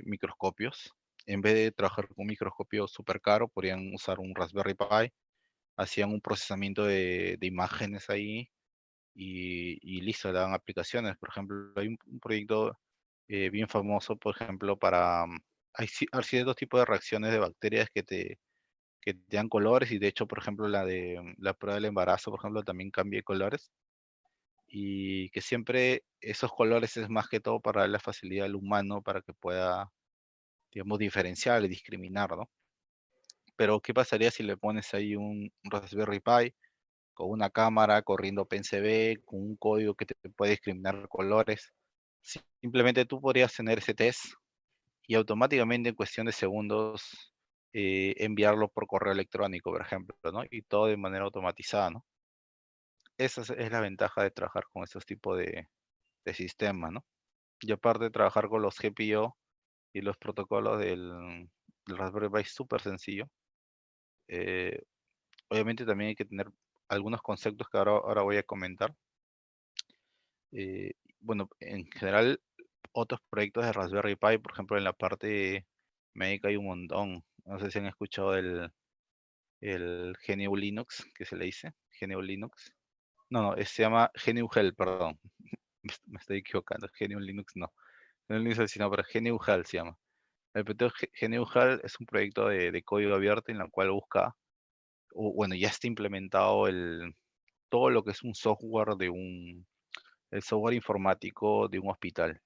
microscopios. En vez de trabajar con un microscopio súper caro, podrían usar un Raspberry Pi, hacían un procesamiento de imágenes ahí y listo, le daban aplicaciones. Por ejemplo, hay un proyecto bien famoso, por ejemplo, hay ciertos tipos de reacciones de bacterias que te dan colores y de hecho, por ejemplo, la prueba del embarazo, por ejemplo, también cambia de colores y que siempre esos colores es más que todo para la facilidad del humano para que pueda, digamos, diferenciar y discriminar, ¿no? Pero, ¿qué pasaría si le pones ahí un Raspberry Pi con una cámara corriendo OpenCV, con un código que te puede discriminar colores? Simplemente tú podrías tener ese test y automáticamente en cuestión de segundos enviarlo por correo electrónico, por ejemplo, ¿no? Y todo de manera automatizada, ¿no? Esa es la ventaja de trabajar con esos tipos de sistemas, ¿no? Y aparte de trabajar con los GPIO y los protocolos del Raspberry Pi es súper sencillo. Eh, obviamente también hay que tener algunos conceptos que ahora voy a comentar. Bueno, en general, otros proyectos de Raspberry Pi, por ejemplo, en la parte médica hay un montón. No sé si han escuchado el GNU Linux, que se le dice, GNU Linux. No, se llama GNU Hell, perdón. Me estoy equivocando, GNU Linux no. GNU Linux sino, pero GNU Hell se llama. El proyecto GNU Hell es un proyecto de código abierto en el cual busca, o bueno, ya está implementado todo lo que es un software el software informático de un hospital.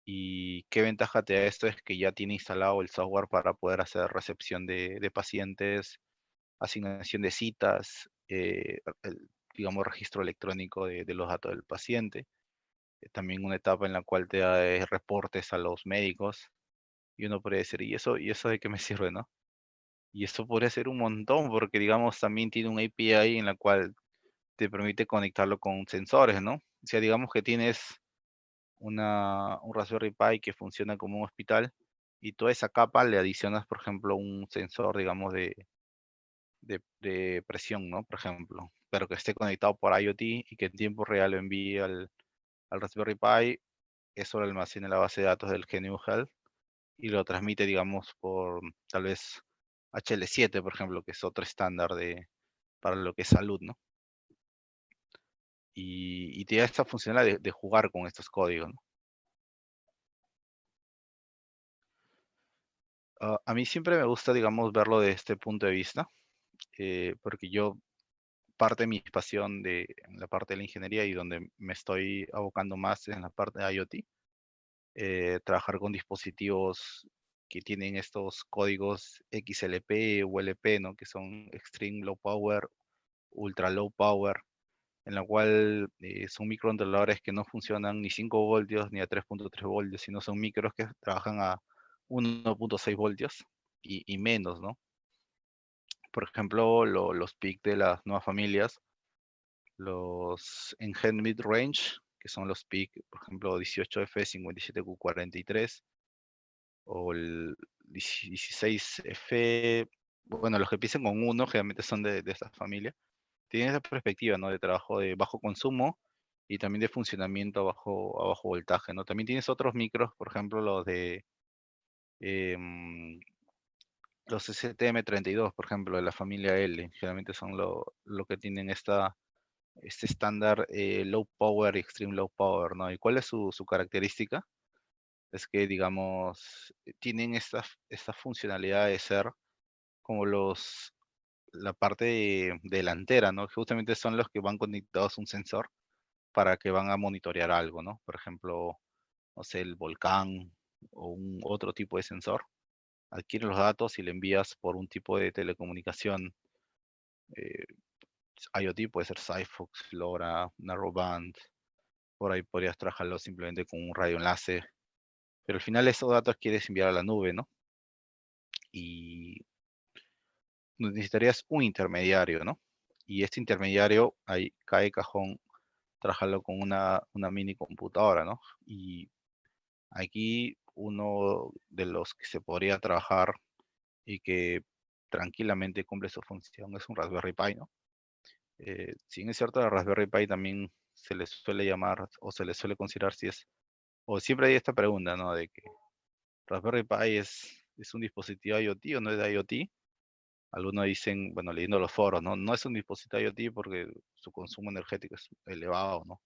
¿Y qué ventaja te da esto? Es que ya tiene instalado el software para poder hacer recepción de pacientes, asignación de citas, digamos, registro electrónico de los datos del paciente. También una etapa en la cual te da reportes a los médicos. Y uno podría decir, ¿y eso de qué me sirve, no? Y eso podría ser un montón, porque digamos, también tiene un API en la cual te permite conectarlo con sensores, ¿no? O sea, digamos que tienes un Raspberry Pi que funciona como un hospital y toda esa capa le adicionas, por ejemplo, un sensor, digamos, de presión, ¿no? Por ejemplo, pero que esté conectado por IoT y que en tiempo real lo envíe al Raspberry Pi, eso lo almacena en la base de datos del GNU Health y lo transmite, digamos, por tal vez HL7, por ejemplo, que es otro estándar para lo que es salud, ¿no? Y te da esta funcionalidad de jugar con estos códigos, ¿no? A mí siempre me gusta, digamos, verlo de este punto de vista, porque yo parte de mi pasión en la parte de la ingeniería y donde me estoy abocando más en la parte de IoT, trabajar con dispositivos que tienen estos códigos XLP o LP, ¿no? Que son Extreme Low Power, Ultra Low Power, en la cual son microcontroladores que no funcionan ni 5 voltios ni a 3.3 voltios, sino son micros que trabajan a 1.6 voltios y menos, ¿no? Por ejemplo, los PIC de las nuevas familias, los Enhanced Mid Range, que son los PIC, por ejemplo, 18F57Q43 o el 16F, bueno, los que empiezan con uno generalmente son de esta familia. Tienen esa perspectiva, ¿no? De trabajo de bajo consumo y también de funcionamiento a bajo voltaje, ¿no? También tienes otros micros, por ejemplo, em, los STM32, por ejemplo, de la familia L, generalmente son lo que tienen este estándar low power y extreme low power, ¿no? ¿Y cuál es su característica? Es que, digamos, tienen esta funcionalidad de ser como la parte delantera, ¿no? Justamente son los que van conectados a un sensor para que van a monitorear algo, ¿no? Por ejemplo, no sé, el volcán o otro tipo de sensor. Adquiere los datos y le envías por un tipo de telecomunicación eh, IoT, puede ser Sigfox, LoRa, Narrowband. Por ahí podrías trabajarlo simplemente con un radioenlace. Pero al final esos datos quieres enviar a la nube, ¿no? Y necesitarías un intermediario, ¿no? Y este intermediario, ahí cae cajón, trabajarlo con una mini computadora, ¿no? Y aquí uno de los que se podría trabajar y que tranquilamente cumple su función es un Raspberry Pi, ¿no? Si bien es cierto, la Raspberry Pi también se le suele llamar o se le suele considerar si es, o siempre hay esta pregunta, ¿no? De que Raspberry Pi es un dispositivo IoT o no es de IoT. Algunos dicen, bueno, leyendo los foros, ¿no? No es un dispositivo IoT porque su consumo energético es elevado, ¿no?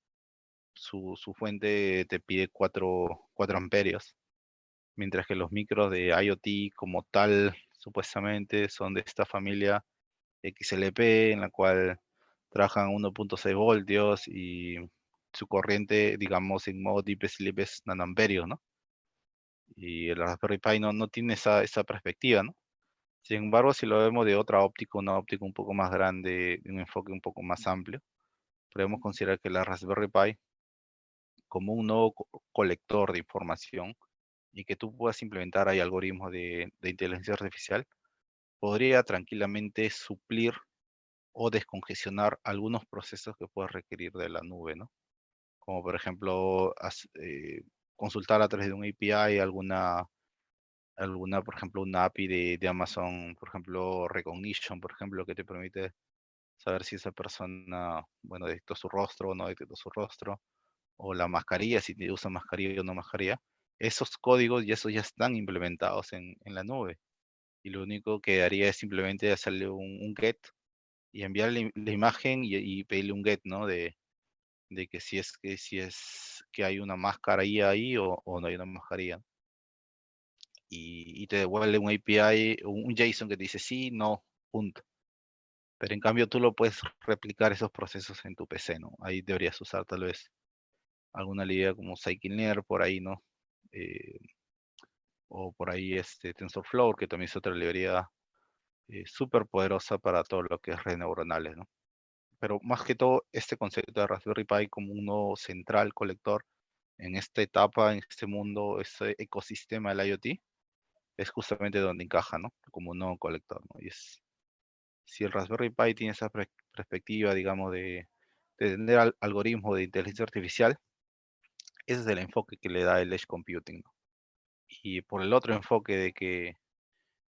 Su fuente te pide 4 amperios, mientras que los micros de IoT como tal, supuestamente, son de esta familia XLP, en la cual trabajan 1.6 voltios y su corriente, digamos, en modo Deep Sleep es nanoamperios, ¿no? Y el Raspberry Pi no tiene esa perspectiva, ¿no? Sin embargo, si lo vemos de otra óptica, una óptica un poco más grande, de un enfoque un poco más amplio, podemos considerar que la Raspberry Pi, como un nuevo colector de información y que tú puedas implementar ahí algoritmos de inteligencia artificial, podría tranquilamente suplir o descongestionar algunos procesos que puedas requerir de la nube, ¿no? Como por ejemplo, consultar a través de un API por ejemplo, una API de Amazon, por ejemplo, Recognition, por ejemplo, que te permite saber si esa persona, bueno, detectó su rostro o no detectó su rostro, o la mascarilla, si te usa mascarilla o no mascarilla. Esos códigos y esos ya están implementados en la nube. Y lo único que haría es simplemente hacerle un get y enviarle la imagen y pedirle un get, ¿no? De que si es que hay una máscara ahí o no hay una mascarilla. Y te devuelve un API, un JSON que te dice sí, no, punto. Pero en cambio tú lo puedes replicar esos procesos en tu PC, ¿no? Ahí deberías usar tal vez alguna librería como Scikit-Learn por ahí, ¿no? Eh, o por ahí TensorFlow, que también es otra librería súper poderosa para todo lo que es redes neuronales, ¿no? Pero más que todo, este concepto de Raspberry Pi como un nodo central colector en esta etapa, en este mundo, ese ecosistema del IoT, es justamente donde encaja, ¿no? Como un nodo colector, ¿no? Si el Raspberry Pi tiene esa perspectiva, digamos, de tener algoritmos de inteligencia artificial, ese es el enfoque que le da el Edge Computing, ¿no? Y por el otro enfoque de que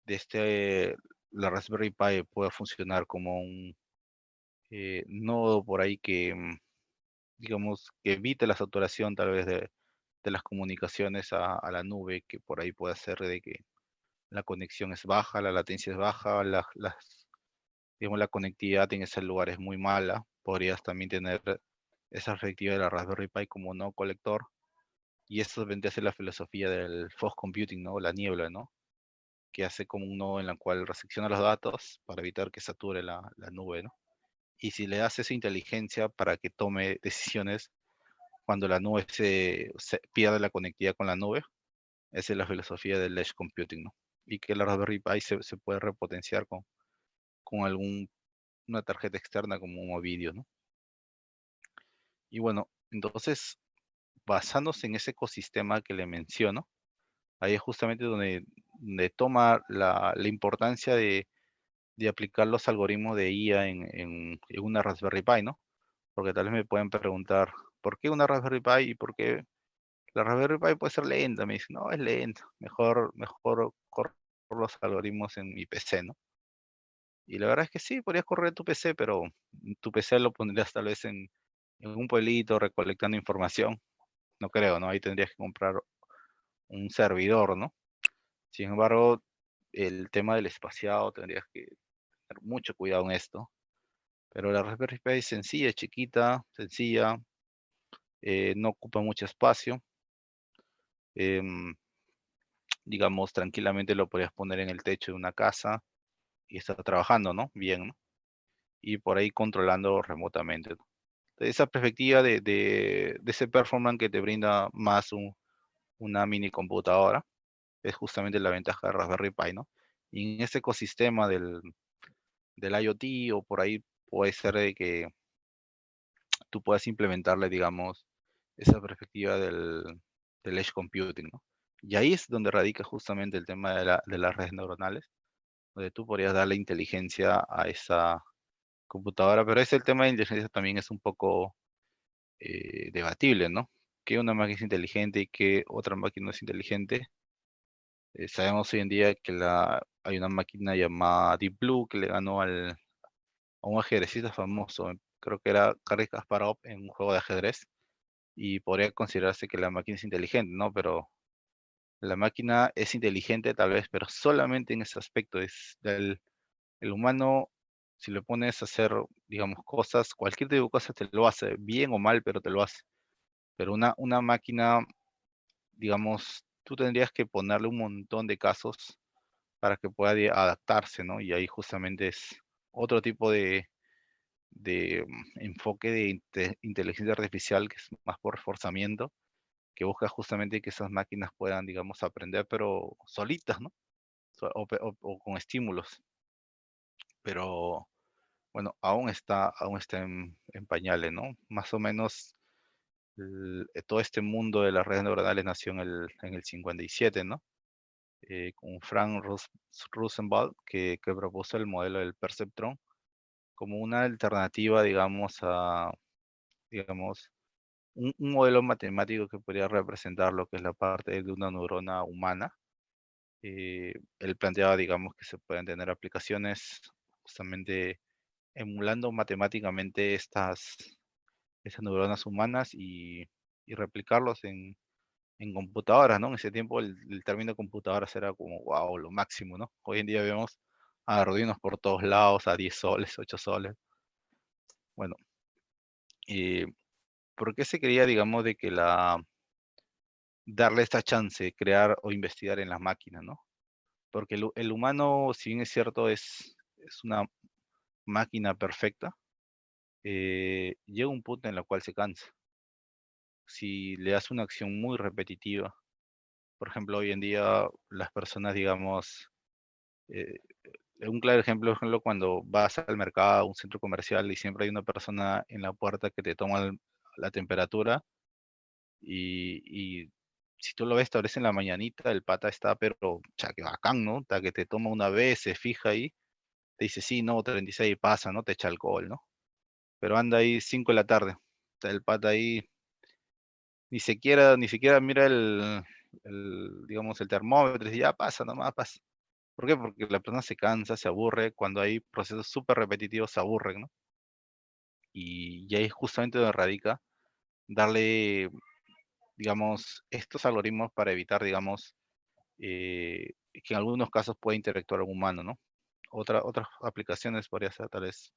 de la Raspberry Pi pueda funcionar como un nodo por ahí que, digamos, que evite la saturación tal vez de las comunicaciones a la nube, que por ahí puede ser de que la conexión es baja, la latencia es baja, digamos, la conectividad en ese lugar es muy mala. Podrías también tener esa perspectiva de la Raspberry Pi como no colector. Y eso vendría a ser la filosofía del fog computing, ¿no? La niebla, ¿no? que hace como un nodo en la cual recepciona los datos para evitar que sature la nube, ¿no? Y si le das esa inteligencia para que tome decisiones cuando la nube se pierde la conectividad con la nube, esa es la filosofía del Edge Computing, ¿no? Y que la Raspberry Pi se puede repotenciar con una tarjeta externa como un Ovidio, ¿no? Y bueno, entonces, basándose en ese ecosistema que le menciono, ahí es justamente donde toma la importancia de aplicar los algoritmos de IA en una Raspberry Pi, ¿no? Porque tal vez me pueden preguntar, ¿por qué una Raspberry Pi y por qué la Raspberry Pi puede ser lenta? Me dicen, no, es lenta, mejor corro los algoritmos en mi PC, ¿no? Y la verdad es que sí, podrías correr tu PC, pero tu PC lo pondrías tal vez en un pueblito recolectando información. No creo, ¿no? Ahí tendrías que comprar un servidor, ¿no? Sin embargo, el tema del espaciado tendrías que tener mucho cuidado en esto. Pero la Raspberry Pi es sencilla, chiquita, sencilla, no ocupa mucho espacio. em, digamos, tranquilamente lo podrías poner en el techo de una casa y estar trabajando, ¿no? Bien, ¿no? Y por ahí controlando remotamente, ¿no? De esa perspectiva de ese performance que te brinda más una mini computadora, es justamente la ventaja de Raspberry Pi, ¿no? Y en ese ecosistema del IoT o por ahí puede ser de que tú puedas implementarle, digamos, esa perspectiva del edge computing, ¿no? Y ahí es donde radica justamente el tema de las redes neuronales, donde tú podrías darle inteligencia a esa computadora, pero ese el tema de inteligencia también es un poco debatible, ¿no? Que una máquina es inteligente y que otra máquina no es inteligente. Sabemos hoy en día que hay una máquina llamada Deep Blue que le ganó a un ajedrecista famoso, creo que era Garry Kasparov en un juego de ajedrez, y podría considerarse que la máquina es inteligente, ¿no? Pero la máquina es inteligente tal vez, pero solamente en ese aspecto. El humano, si le pones a hacer, digamos, cosas, cualquier tipo de cosas te lo hace, bien o mal, pero te lo hace. Pero una máquina, digamos, tú tendrías que ponerle un montón de casos para que pueda adaptarse, ¿no? Y ahí justamente es otro tipo de enfoque de inteligencia artificial que es más por reforzamiento, que busca justamente que esas máquinas puedan, digamos, aprender, pero solitas, ¿no? O con estímulos. Pero bueno, aún está en pañales, ¿no? Más o menos todo este mundo de las redes neuronales nació en el 57, ¿no? Con Frank Rosenwald, que propuso el modelo del perceptron como una alternativa, digamos, un modelo matemático que podría representar lo que es la parte de una neurona humana. Él planteaba, digamos, que se pueden tener aplicaciones justamente emulando matemáticamente esas neuronas humanas y replicarlos en computadoras, ¿no? En ese tiempo el término computadoras era como, wow, lo máximo, ¿no? Hoy en día vemos a Arduinos por todos lados, a 10 soles, 8 soles. Bueno, eh, ¿por qué se quería, digamos, de que darle esta chance, crear o investigar en las máquinas, ¿no? Porque el humano, si bien es cierto, es una máquina perfecta, llega un punto en el cual se cansa. Si le das una acción muy repetitiva, por ejemplo, hoy en día las personas, digamos, eh, un claro ejemplo, cuando vas al mercado, a un centro comercial y siempre hay una persona en la puerta que te toma la temperatura y si tú lo ves, tal vez en la mañanita el pata está, pero, cha, que bacán, ¿no? Hasta que te toma una vez, se fija ahí, te dice, sí, no, 36 pasa, ¿no? Te echa alcohol, ¿no? Pero anda ahí 5 de la tarde, está el pata ahí, ni siquiera mira digamos, el termómetro, y dice, ya pasa, nomás pasa. ¿Por qué? Porque la persona se cansa, se aburre, cuando hay procesos súper repetitivos se aburren, ¿no? Y ahí es justamente donde radica darle, digamos, estos algoritmos para evitar, digamos, que en algunos casos pueda interactuar un humano, ¿no? Otras aplicaciones podría ser tal vez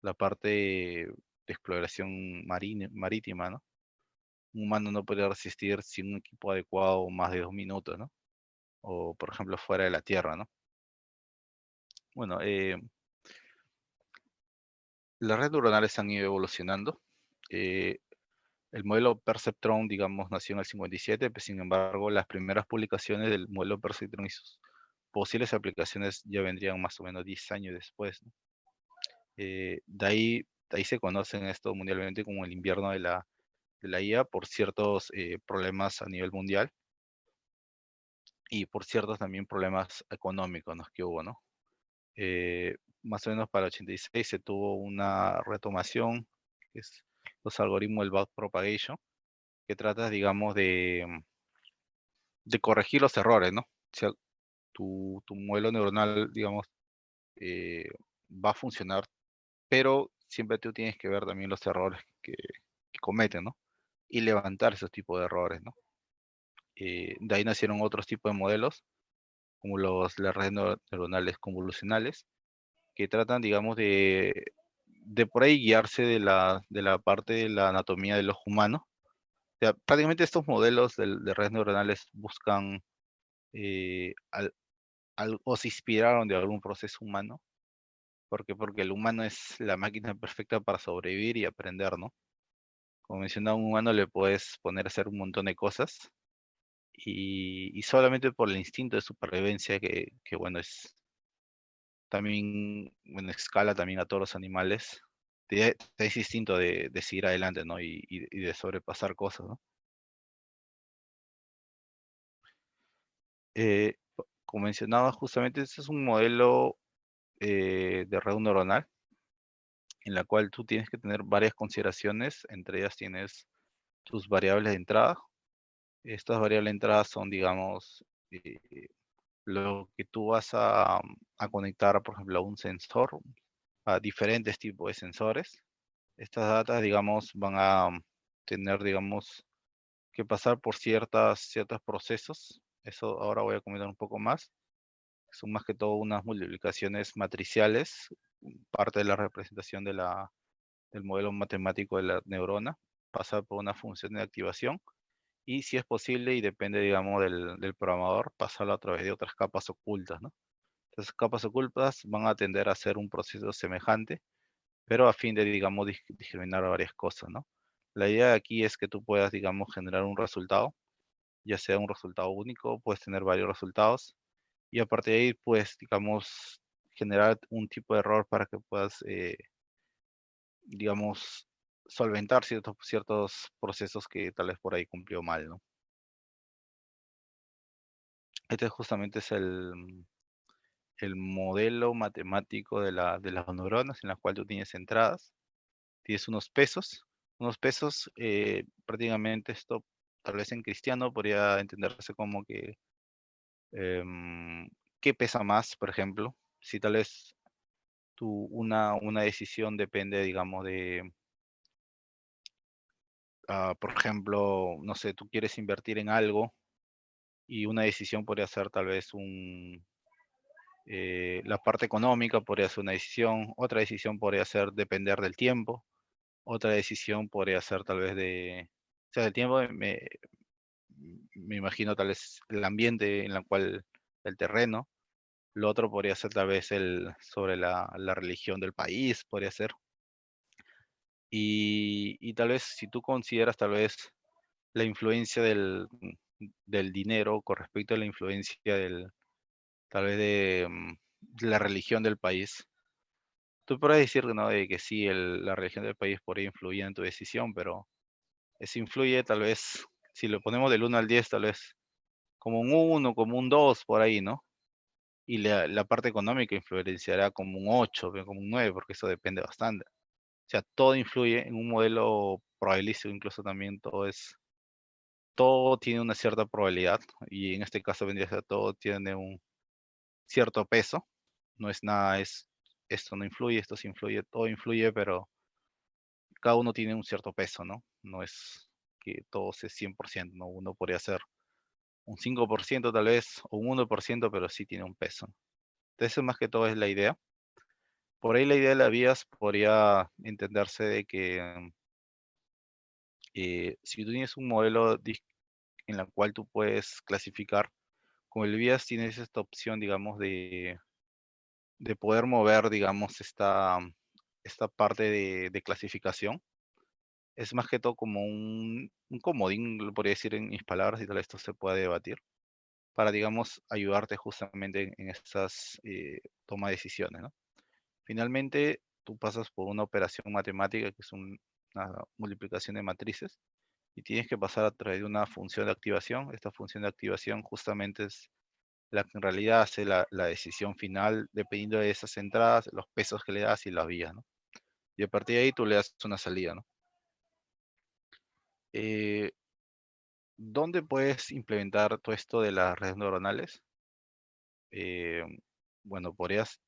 la parte de exploración marítima, ¿no? Un humano no puede resistir sin un equipo adecuado más de 2 minutos, ¿no? o por ejemplo fuera de la Tierra, ¿no? Bueno, las redes neuronales han ido evolucionando. Eh, el modelo Perceptron, digamos, nació en el 57, pero sin embargo, las primeras publicaciones del modelo Perceptron y sus posibles aplicaciones ya vendrían más o menos 10 años después, ¿no? De ahí se conocen esto mundialmente como el invierno de la IA por ciertos problemas a nivel mundial y por ciertos también problemas económicos, ¿no?, que hubo, ¿no? Eh, Más o menos para el 86 se tuvo una retomación, que es los algoritmos del backpropagation, que trata, digamos, de corregir los errores, ¿no? O sea, tu modelo neuronal, digamos, eh, va a funcionar, pero siempre tú tienes que ver también los errores que cometen, ¿no? Y levantar esos tipos de errores, ¿no? De ahí nacieron otros tipos de modelos, como las redes neuronales convolucionales, que tratan, digamos, de por ahí guiarse de la parte de la anatomía del ojo humano. O sea, prácticamente estos modelos de redes neuronales buscan o se inspiraron de algún proceso humano. ¿Por qué? Porque el humano es la máquina perfecta para sobrevivir y aprender, ¿no? Como mencionaba, a un humano le puedes poner a hacer un montón de cosas y solamente por el instinto de supervivencia que bueno, también, bueno, escala también a todos los animales, te es instinto de seguir adelante, ¿no? Y de sobrepasar cosas, ¿no? Como mencionaba, justamente este es un modelo de red neuronal en la cual tú tienes que tener varias consideraciones, entre ellas tienes tus variables de entrada. Estas variables de entrada son, digamos, lo que tú vas a conectar, por ejemplo, a un sensor, a diferentes tipos de sensores. Estas datas, digamos, van a tener, digamos, que pasar por ciertos procesos. Eso ahora voy a comentar un poco más. Son más que todo unas multiplicaciones matriciales, parte de la representación del modelo matemático de la neurona, pasa por una función de activación y si es posible y depende, digamos, del programador, pasarlo a través de otras capas ocultas, ¿no? Estas capas ocultas van a tender a hacer un proceso semejante, pero a fin de, digamos, discriminar varias cosas, ¿no? La idea de aquí es que tú puedas, digamos, generar un resultado, ya sea un resultado único, puedes tener varios resultados, y a partir de ahí, pues, digamos, generar un tipo de error para que puedas, digamos, solventar ciertos procesos que tal vez por ahí cumplió mal, ¿no? Este justamente es el modelo matemático de las neuronas en la cual tú tienes entradas, tienes unos pesos, prácticamente esto, tal vez en cristiano podría entenderse como que, em, ¿qué pesa más, por ejemplo? Si tal vez una decisión depende, digamos, por ejemplo, no sé, tú quieres invertir en algo y una decisión podría ser tal vez la parte económica podría ser una decisión, otra decisión podría ser depender del tiempo, otra decisión podría ser tal vez o sea, del tiempo me imagino tal vez el ambiente en el cual, el terreno, lo otro podría ser tal vez sobre la religión del país, podría ser. Y tal vez si tú consideras tal vez la influencia del dinero con respecto a la influencia tal vez de la religión del país, tú podrás decir, ¿no?, de que sí, la religión del país por ahí influye en tu decisión, pero eso influye tal vez, si lo ponemos del 1 al 10 tal vez como un 1, como un 2 por ahí, ¿no? Y la parte económica influenciará como un 8, como un 9, porque eso depende bastante. O sea, todo influye en un modelo probabilístico, incluso también todo tiene una cierta probabilidad, y en este caso vendría a ser todo tiene un cierto peso. No es nada, esto no influye, esto sí influye, todo influye, pero cada uno tiene un cierto peso, ¿no? No es que todo sea 100%, ¿no? Uno podría ser un 5% tal vez, o un 1%, pero sí tiene un peso. Entonces, más que todo es la idea. Por ahí la idea de las vías podría entenderse de que si tú tienes un modelo en la cual tú puedes clasificar con el BIAS tienes esta opción, digamos, de poder mover, digamos, esta parte de clasificación. Es más que todo como un comodín, lo podría decir en mis palabras, y tal vez esto se pueda debatir, para, digamos, ayudarte justamente en estas toma de decisiones, ¿no? Finalmente, tú pasas por una operación matemática que es una multiplicación de matrices y tienes que pasar a través de una función de activación. Esta función de activación justamente es la que en realidad hace la decisión final dependiendo de esas entradas, los pesos que le das y las vías, ¿no? Y a partir de ahí tú le das una salida, ¿no? Eh, ¿Dónde puedes implementar todo esto de las redes neuronales? Eh, bueno, podrías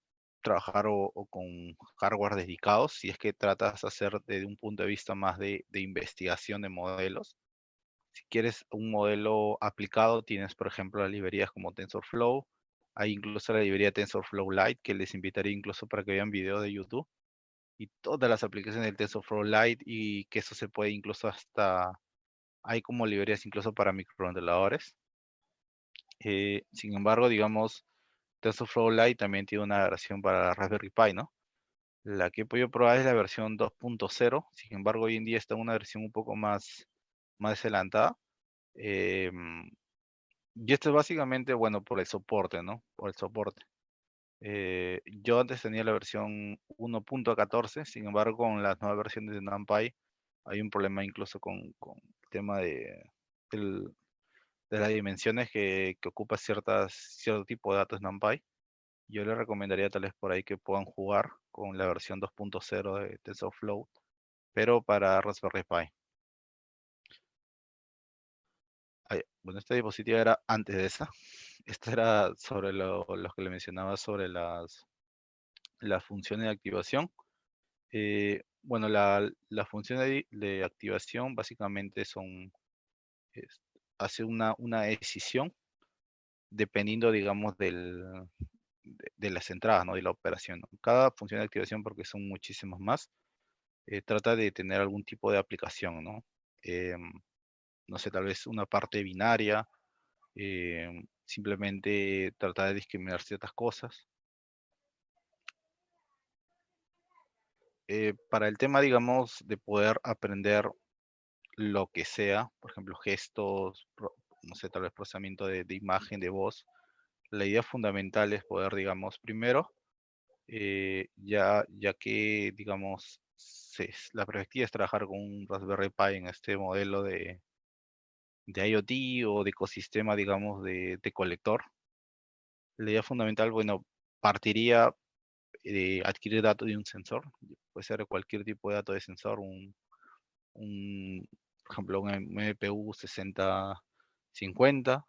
trabajar o con hardware dedicados si es que tratas de hacer desde un punto de vista más de investigación de modelos. Si quieres un modelo aplicado, tienes, por ejemplo, las librerías como TensorFlow. Hay incluso la librería TensorFlow Lite, que les invitaría incluso para que vean videos de YouTube. Y todas las aplicaciones del TensorFlow Lite y que eso se puede incluso hasta... Hay como librerías incluso para microcontroladores. Sin embargo, digamos, TensorFlow Lite también tiene una versión para Raspberry Pi, ¿no? La que he podido probar es la versión 2.0. Sin embargo, hoy en día está en una versión un poco más adelantada. Em, y esto es básicamente, bueno, por el soporte, ¿no? Por el soporte. Yo antes tenía la versión 1.14, sin embargo, con las nuevas versiones de NumPy hay un problema incluso con el tema del- de las dimensiones que ocupa cierto tipo de datos NumPy. Yo les recomendaría tal vez por ahí que puedan jugar con la versión 2.0 de TensorFlow, pero para Raspberry Pi. Bueno, esta diapositiva era antes de esa. Esta era sobre lo que le mencionaba sobre las funciones de activación. Bueno, la función de activación básicamente es- hace una decisión dependiendo, digamos, de las entradas, ¿no? De la operación, ¿no? Cada función de activación, porque son muchísimas más, trata de tener algún tipo de aplicación, ¿no? Em, no sé, tal vez una parte binaria, simplemente tratar de discriminar ciertas cosas. Para el tema, digamos, de poder aprender lo que sea, por ejemplo, gestos, no sé, tal vez procesamiento de imagen, de voz, la idea fundamental es poder, digamos, primero, ya que, digamos, la perspectiva es trabajar con un Raspberry Pi en este modelo de IoT o de ecosistema, digamos, de colector. La idea fundamental, bueno, partiría de adquirir datos de un sensor, puede ser cualquier tipo de dato de sensor, por ejemplo, un MPU 6050,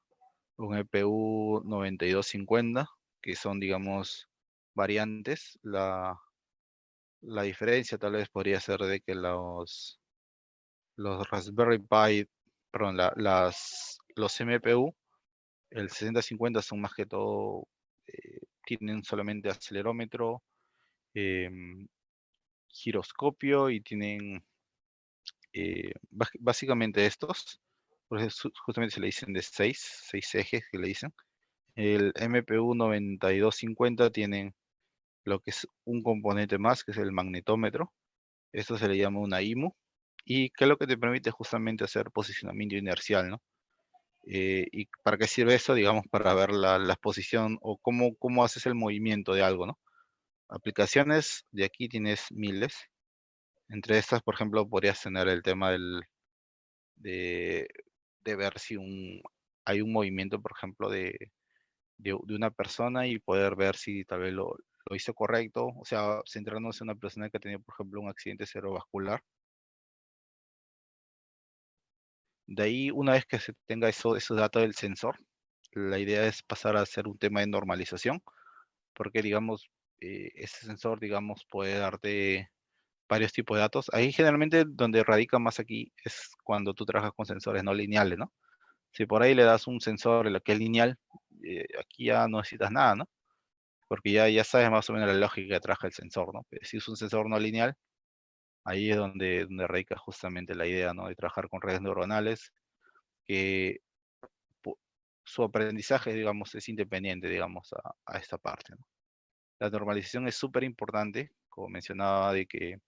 un EPU 9250, que son, digamos, variantes. La diferencia tal vez podría ser de que los Raspberry Pi, perdón, los MPU, el 6050 son más que todo, tienen solamente acelerómetro, em, giroscopio y tienen básicamente estos, por eso justamente se le dicen de seis ejes que le dicen. El MPU 9250 tienen lo que es un componente más, que es el magnetómetro. Esto se le llama una IMU. Y que es lo que te permite justamente hacer posicionamiento inercial, ¿no? ¿Y para qué sirve eso? Digamos, para ver la posición o cómo haces el movimiento de algo, ¿no? Aplicaciones, de aquí tienes miles. Entre estas, por ejemplo, podrías tener el tema de, de ver si hay un movimiento, por ejemplo, de una persona y poder ver si tal vez lo hizo correcto, o sea, centrarnos en una persona que ha tenido, por ejemplo, un accidente cerebrovascular. De ahí, una vez que se tenga esos datos del sensor, la idea es pasar a hacer un tema de normalización, porque, digamos, ese sensor, digamos, puede darte varios tipos de datos. Ahí generalmente donde radica más aquí es cuando tú trabajas con sensores no lineales, ¿no? Si por ahí le das un sensor en lo que es lineal, aquí ya no necesitas nada, ¿no? Porque ya sabes más o menos la lógica que trabaja el sensor, ¿no? Pero si es un sensor no lineal, ahí es donde radica justamente la idea, ¿no? De trabajar con redes neuronales que su aprendizaje, digamos, es independiente, digamos, a esta parte, ¿no? La normalización es súper importante, como mencionaba, de que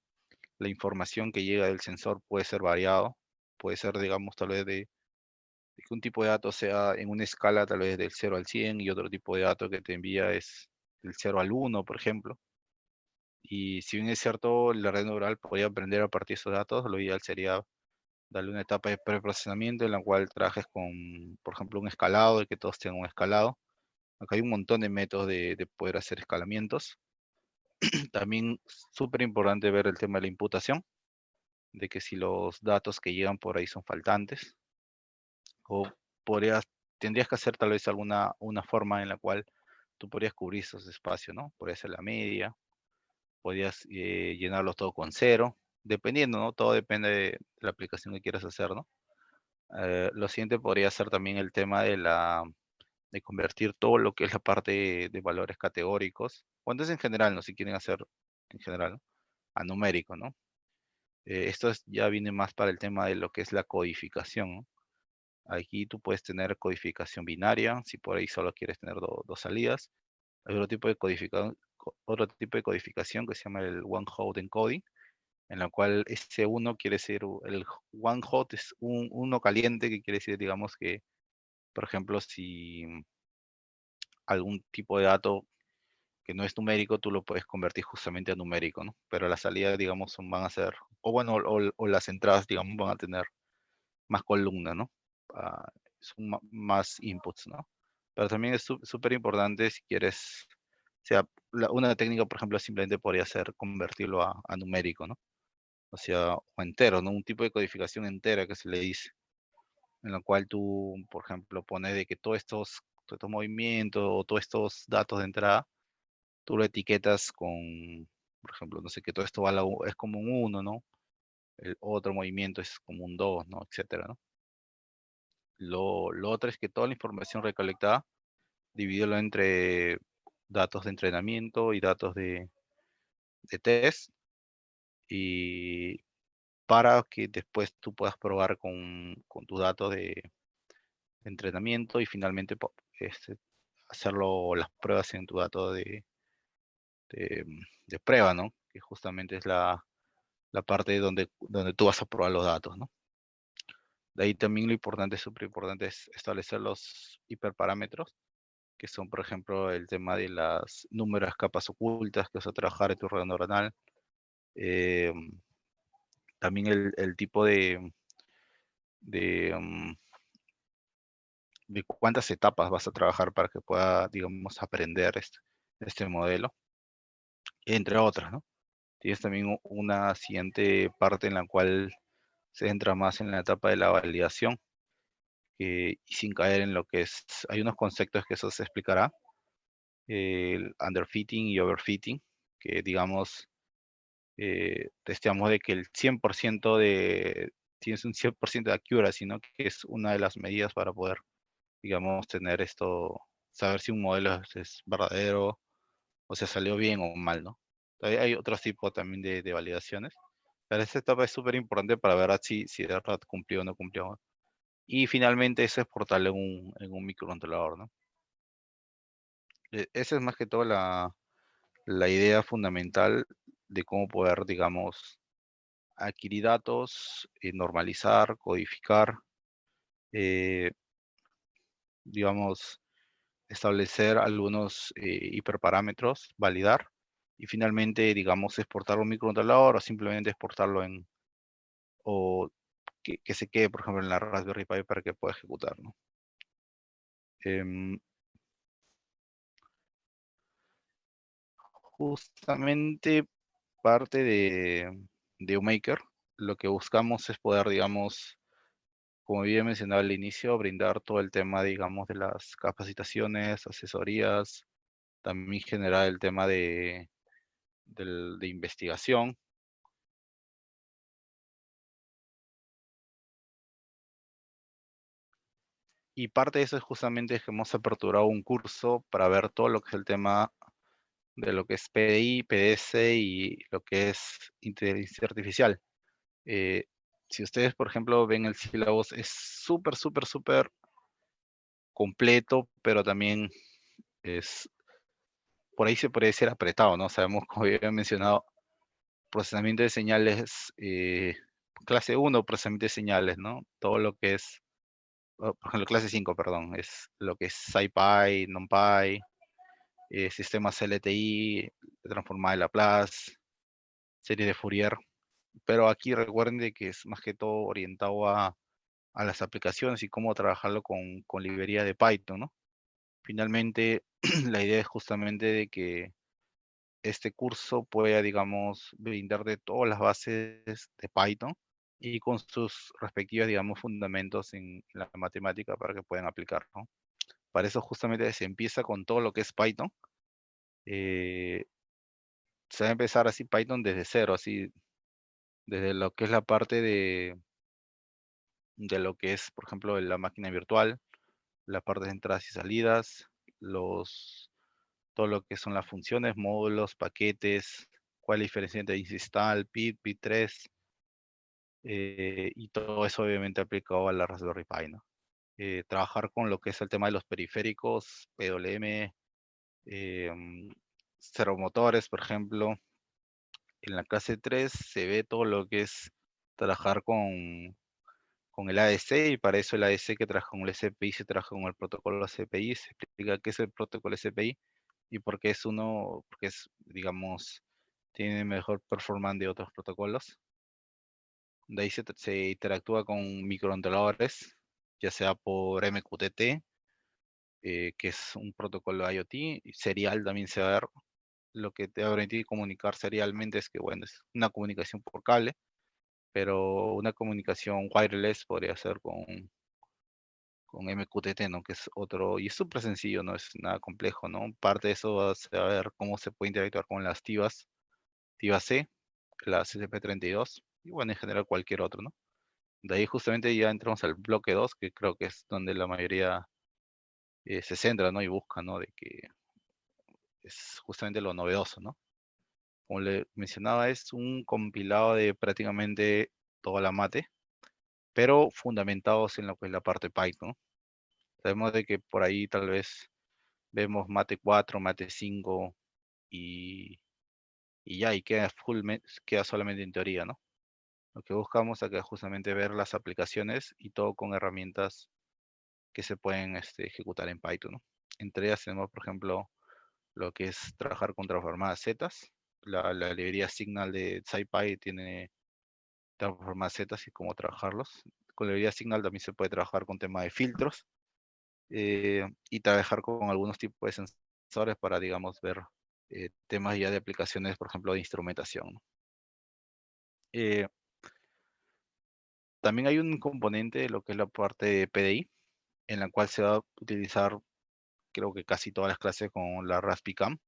la información que llega del sensor puede ser variado, puede ser, digamos, tal vez de que un tipo de dato sea en una escala tal vez del 0 al 100 y otro tipo de dato que te envía es del 0 al 1, por ejemplo. Y si bien es cierto, la red neural podría aprender a partir de esos datos, lo ideal sería darle una etapa de preprocesamiento en la cual trabajes con, por ejemplo, un escalado, de que todos tengan un escalado. Acá hay un montón de métodos de poder hacer escalamientos. También súper importante ver el tema de la imputación, de que si los datos que llegan por ahí son faltantes, o podrías, tendrías que hacer tal vez una forma en la cual tú podrías cubrir esos espacios, ¿no? Podría ser la media, podrías llenarlos todo con cero, dependiendo, ¿no? Todo depende de la aplicación que quieras hacer, ¿no? Lo siguiente podría ser también el tema de convertir todo lo que es la parte de valores categóricos, o entonces en general, ¿no? Si quieren hacer en general, ¿no? A numérico, ¿no? Ya viene más para el tema de lo que es la codificación, ¿no? Aquí tú puedes tener codificación binaria, si por ahí solo quieres tener dos salidas. Hay otro tipo de codificación que se llama el one-hot encoding, en la cual ese uno quiere decir, el one-hot es uno caliente, que quiere decir, digamos que, por ejemplo, si algún tipo de dato que no es numérico, tú lo puedes convertir justamente a numérico, ¿no? Pero las salidas, digamos, van a ser, o bueno, o las entradas, digamos, van a tener más columnas, ¿no? Ah, son más inputs, ¿no? Pero también es súper importante si quieres, o sea, una técnica, por ejemplo, simplemente podría ser convertirlo a numérico, ¿no? O sea, o entero, ¿no? Un tipo de codificación entera que se le dice, en la cual tú, por ejemplo, pones de que todos estos movimientos o todos estos datos de entrada, tú lo etiquetas con, por ejemplo, no sé, que todo esto es como un 1, ¿no? El otro movimiento es como un 2, ¿no? Etcétera, ¿no? Lo otro es que toda la información recolectada, dividirlo entre datos de entrenamiento y datos de test, y para que después tú puedas probar con tus datos de entrenamiento y finalmente este, hacerlo las pruebas en tu dato de, de prueba, ¿no? Que justamente es la parte donde tú vas a probar los datos, ¿no? De ahí también lo importante, súper importante, es establecer los hiperparámetros, que son, por ejemplo, el tema de las números capas ocultas que vas a trabajar en tu red neuronal. Eh, También el tipo de, um, de cuántas etapas vas a trabajar para que pueda, digamos, aprender este modelo, entre otras, ¿no? Tienes también una siguiente parte en la cual se entra más en la etapa de la validación, y sin caer en lo que es, hay unos conceptos que eso se explicará, el underfitting y overfitting, que digamos, testeamos de que el 100% tienes un 100% de accuracy, ¿no? Que es una de las medidas para poder, digamos, tener esto, saber si un modelo es verdadero o se salió bien o mal, ¿no? Hay otros tipos también de validaciones, pero esta etapa es súper importante para ver si de verdad cumplió o no cumplió. Y finalmente eso es portarlo en un microcontrolador, ¿no? Esa es más que todo la idea fundamental de cómo poder, digamos, adquirir datos, normalizar, codificar, eh, digamos, establecer algunos hiperparámetros, validar, y finalmente, digamos, exportarlo a un microcontrolador o simplemente exportarlo o que se quede, por ejemplo, en la Raspberry Pi para que pueda ejecutar, ¿no? Em, Justamente parte de UMaker, lo que buscamos es poder, digamos, como bien mencionaba al inicio, brindar todo el tema, digamos, de las capacitaciones, asesorías, también generar el tema de investigación. Y parte de eso es justamente que hemos aperturado un curso para ver todo lo que es el tema de lo que es PDI, PDS y lo que es inteligencia artificial. Si ustedes, por ejemplo, ven el sílabus, es súper, súper, súper completo, pero también es, por ahí se puede decir apretado, ¿no? Sabemos, como ya había mencionado, procesamiento de señales, clase 1, procesamiento de señales, ¿no? Todo lo que es, por ejemplo, clase 5, perdón, es lo que es SciPy, NumPy, sistemas LTI, transformada de Laplace, serie de Fourier, pero aquí recuerden de que es más que todo orientado a las aplicaciones y cómo trabajarlo con librería de Python, ¿no? Finalmente, la idea es justamente de que este curso pueda, digamos, brindar de todas las bases de Python y con sus respectivos, digamos, fundamentos en la matemática para que puedan aplicar, ¿no? Para eso justamente se empieza con todo lo que es Python. eh, Se va a empezar así Python desde cero, así, desde lo que es la parte de lo que es, por ejemplo, la máquina virtual, la parte de entradas y salidas, todo lo que son las funciones, módulos, paquetes, cuál es la diferencia entre install, pip, pip3, y todo eso obviamente aplicado a la Raspberry Pi, ¿no? Trabajar con lo que es el tema de los periféricos, PWM, servomotores, por ejemplo. En la clase 3 se ve todo lo que es trabajar con el ADC, y para eso el ADC que trabaja con el SPI se trabaja con el protocolo SPI, se explica qué es el protocolo SPI y por qué es uno, porque es, digamos, tiene mejor performance de otros protocolos. De ahí se interactúa con microcontroladores, ya sea por MQTT, que es un protocolo IoT, y serial también se va a ver. Lo que te va a permitir comunicar serialmente es que, bueno, es una comunicación por cable, pero una comunicación wireless podría ser con MQTT, ¿no? Que es otro, y es súper sencillo, no es nada complejo, ¿no? Parte de eso se va a ver cómo se puede interactuar con las TIVAs, TIVA-C, la CCP32, y bueno, en general cualquier otro, ¿no? De ahí justamente ya entramos al bloque 2, que creo que es donde la mayoría se centra, ¿no? Y busca, ¿no? De que es justamente lo novedoso, ¿no? Como le mencionaba, es un compilado de prácticamente toda la mate, pero fundamentados en lo que es la parte Python. Sabemos de que por ahí tal vez vemos mate 4, mate 5 y, y ya, y queda solamente en teoría, ¿no? Lo que buscamos acá es justamente ver las aplicaciones y todo con herramientas que se pueden ejecutar en Python, ¿no? Entre ellas tenemos, por ejemplo, lo que es trabajar con transformadas zetas. La librería Signal de SciPy tiene transformadas zetas y cómo trabajarlos. Con la librería Signal también se puede trabajar con tema de filtros, y trabajar con algunos tipos de sensores para, digamos, ver temas ya de aplicaciones, por ejemplo, de instrumentación, ¿no? Eh, También hay un componente de lo que es la parte de PDI, en la cual se va a utilizar, creo que casi todas las clases con la Raspicam.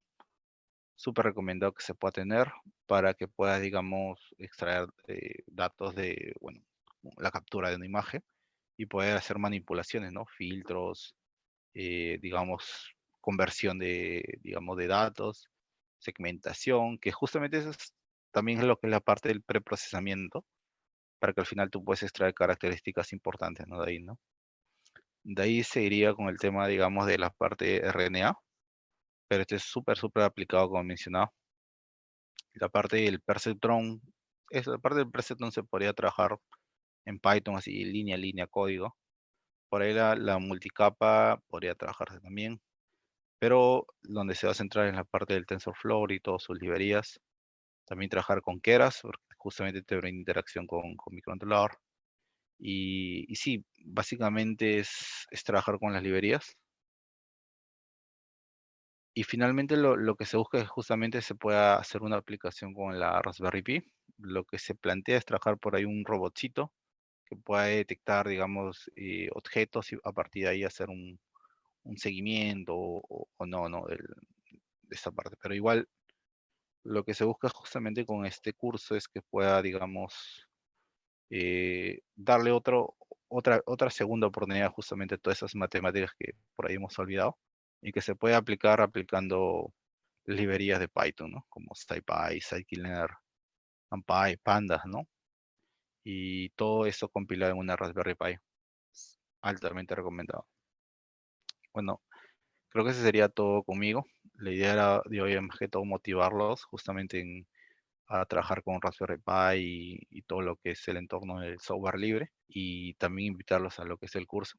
Súper recomendado que se pueda tener para que puedas, digamos, extraer datos de, bueno, la captura de una imagen y poder hacer manipulaciones, ¿no? Filtros, digamos, conversión de, digamos, de datos, segmentación, que justamente eso es, también es lo que es la parte del preprocesamiento, para que al final tú puedas extraer características importantes, ¿no? De ahí, ¿no? De ahí se iría con el tema, digamos, de la parte RNA, pero este es súper, súper aplicado, como mencionaba. La parte del perceptron, esa parte del perceptron se podría trabajar en Python, así, línea a línea, código. Por ahí la multicapa podría trabajarse también, pero donde se va a centrar en la parte del TensorFlow y todas sus librerías. También trabajar con Keras, porque justamente te brinda interacción con microcontrolador. Y sí, básicamente es trabajar con las librerías. Y finalmente lo que se busca es justamente se pueda hacer una aplicación con la Raspberry Pi. Lo que se plantea es trabajar por ahí un robotcito que pueda detectar, digamos, objetos y a partir de ahí hacer un seguimiento o no, ¿no? De esta parte. Pero igual lo que se busca justamente con este curso es que pueda, digamos, darle otra segunda oportunidad justamente a todas esas matemáticas que por ahí hemos olvidado y que se puede aplicar aplicando librerías de Python, ¿no? Como SciPy, Scikit-learn, NumPy, Pandas, ¿no? Y todo eso compilado en una Raspberry Pi. Altamente recomendado. Bueno, creo que ese sería todo conmigo. La idea era de hoy, más que todo, motivarlos justamente a trabajar con Raspberry Pi y todo lo que es el entorno del software libre y también invitarlos a lo que es el curso.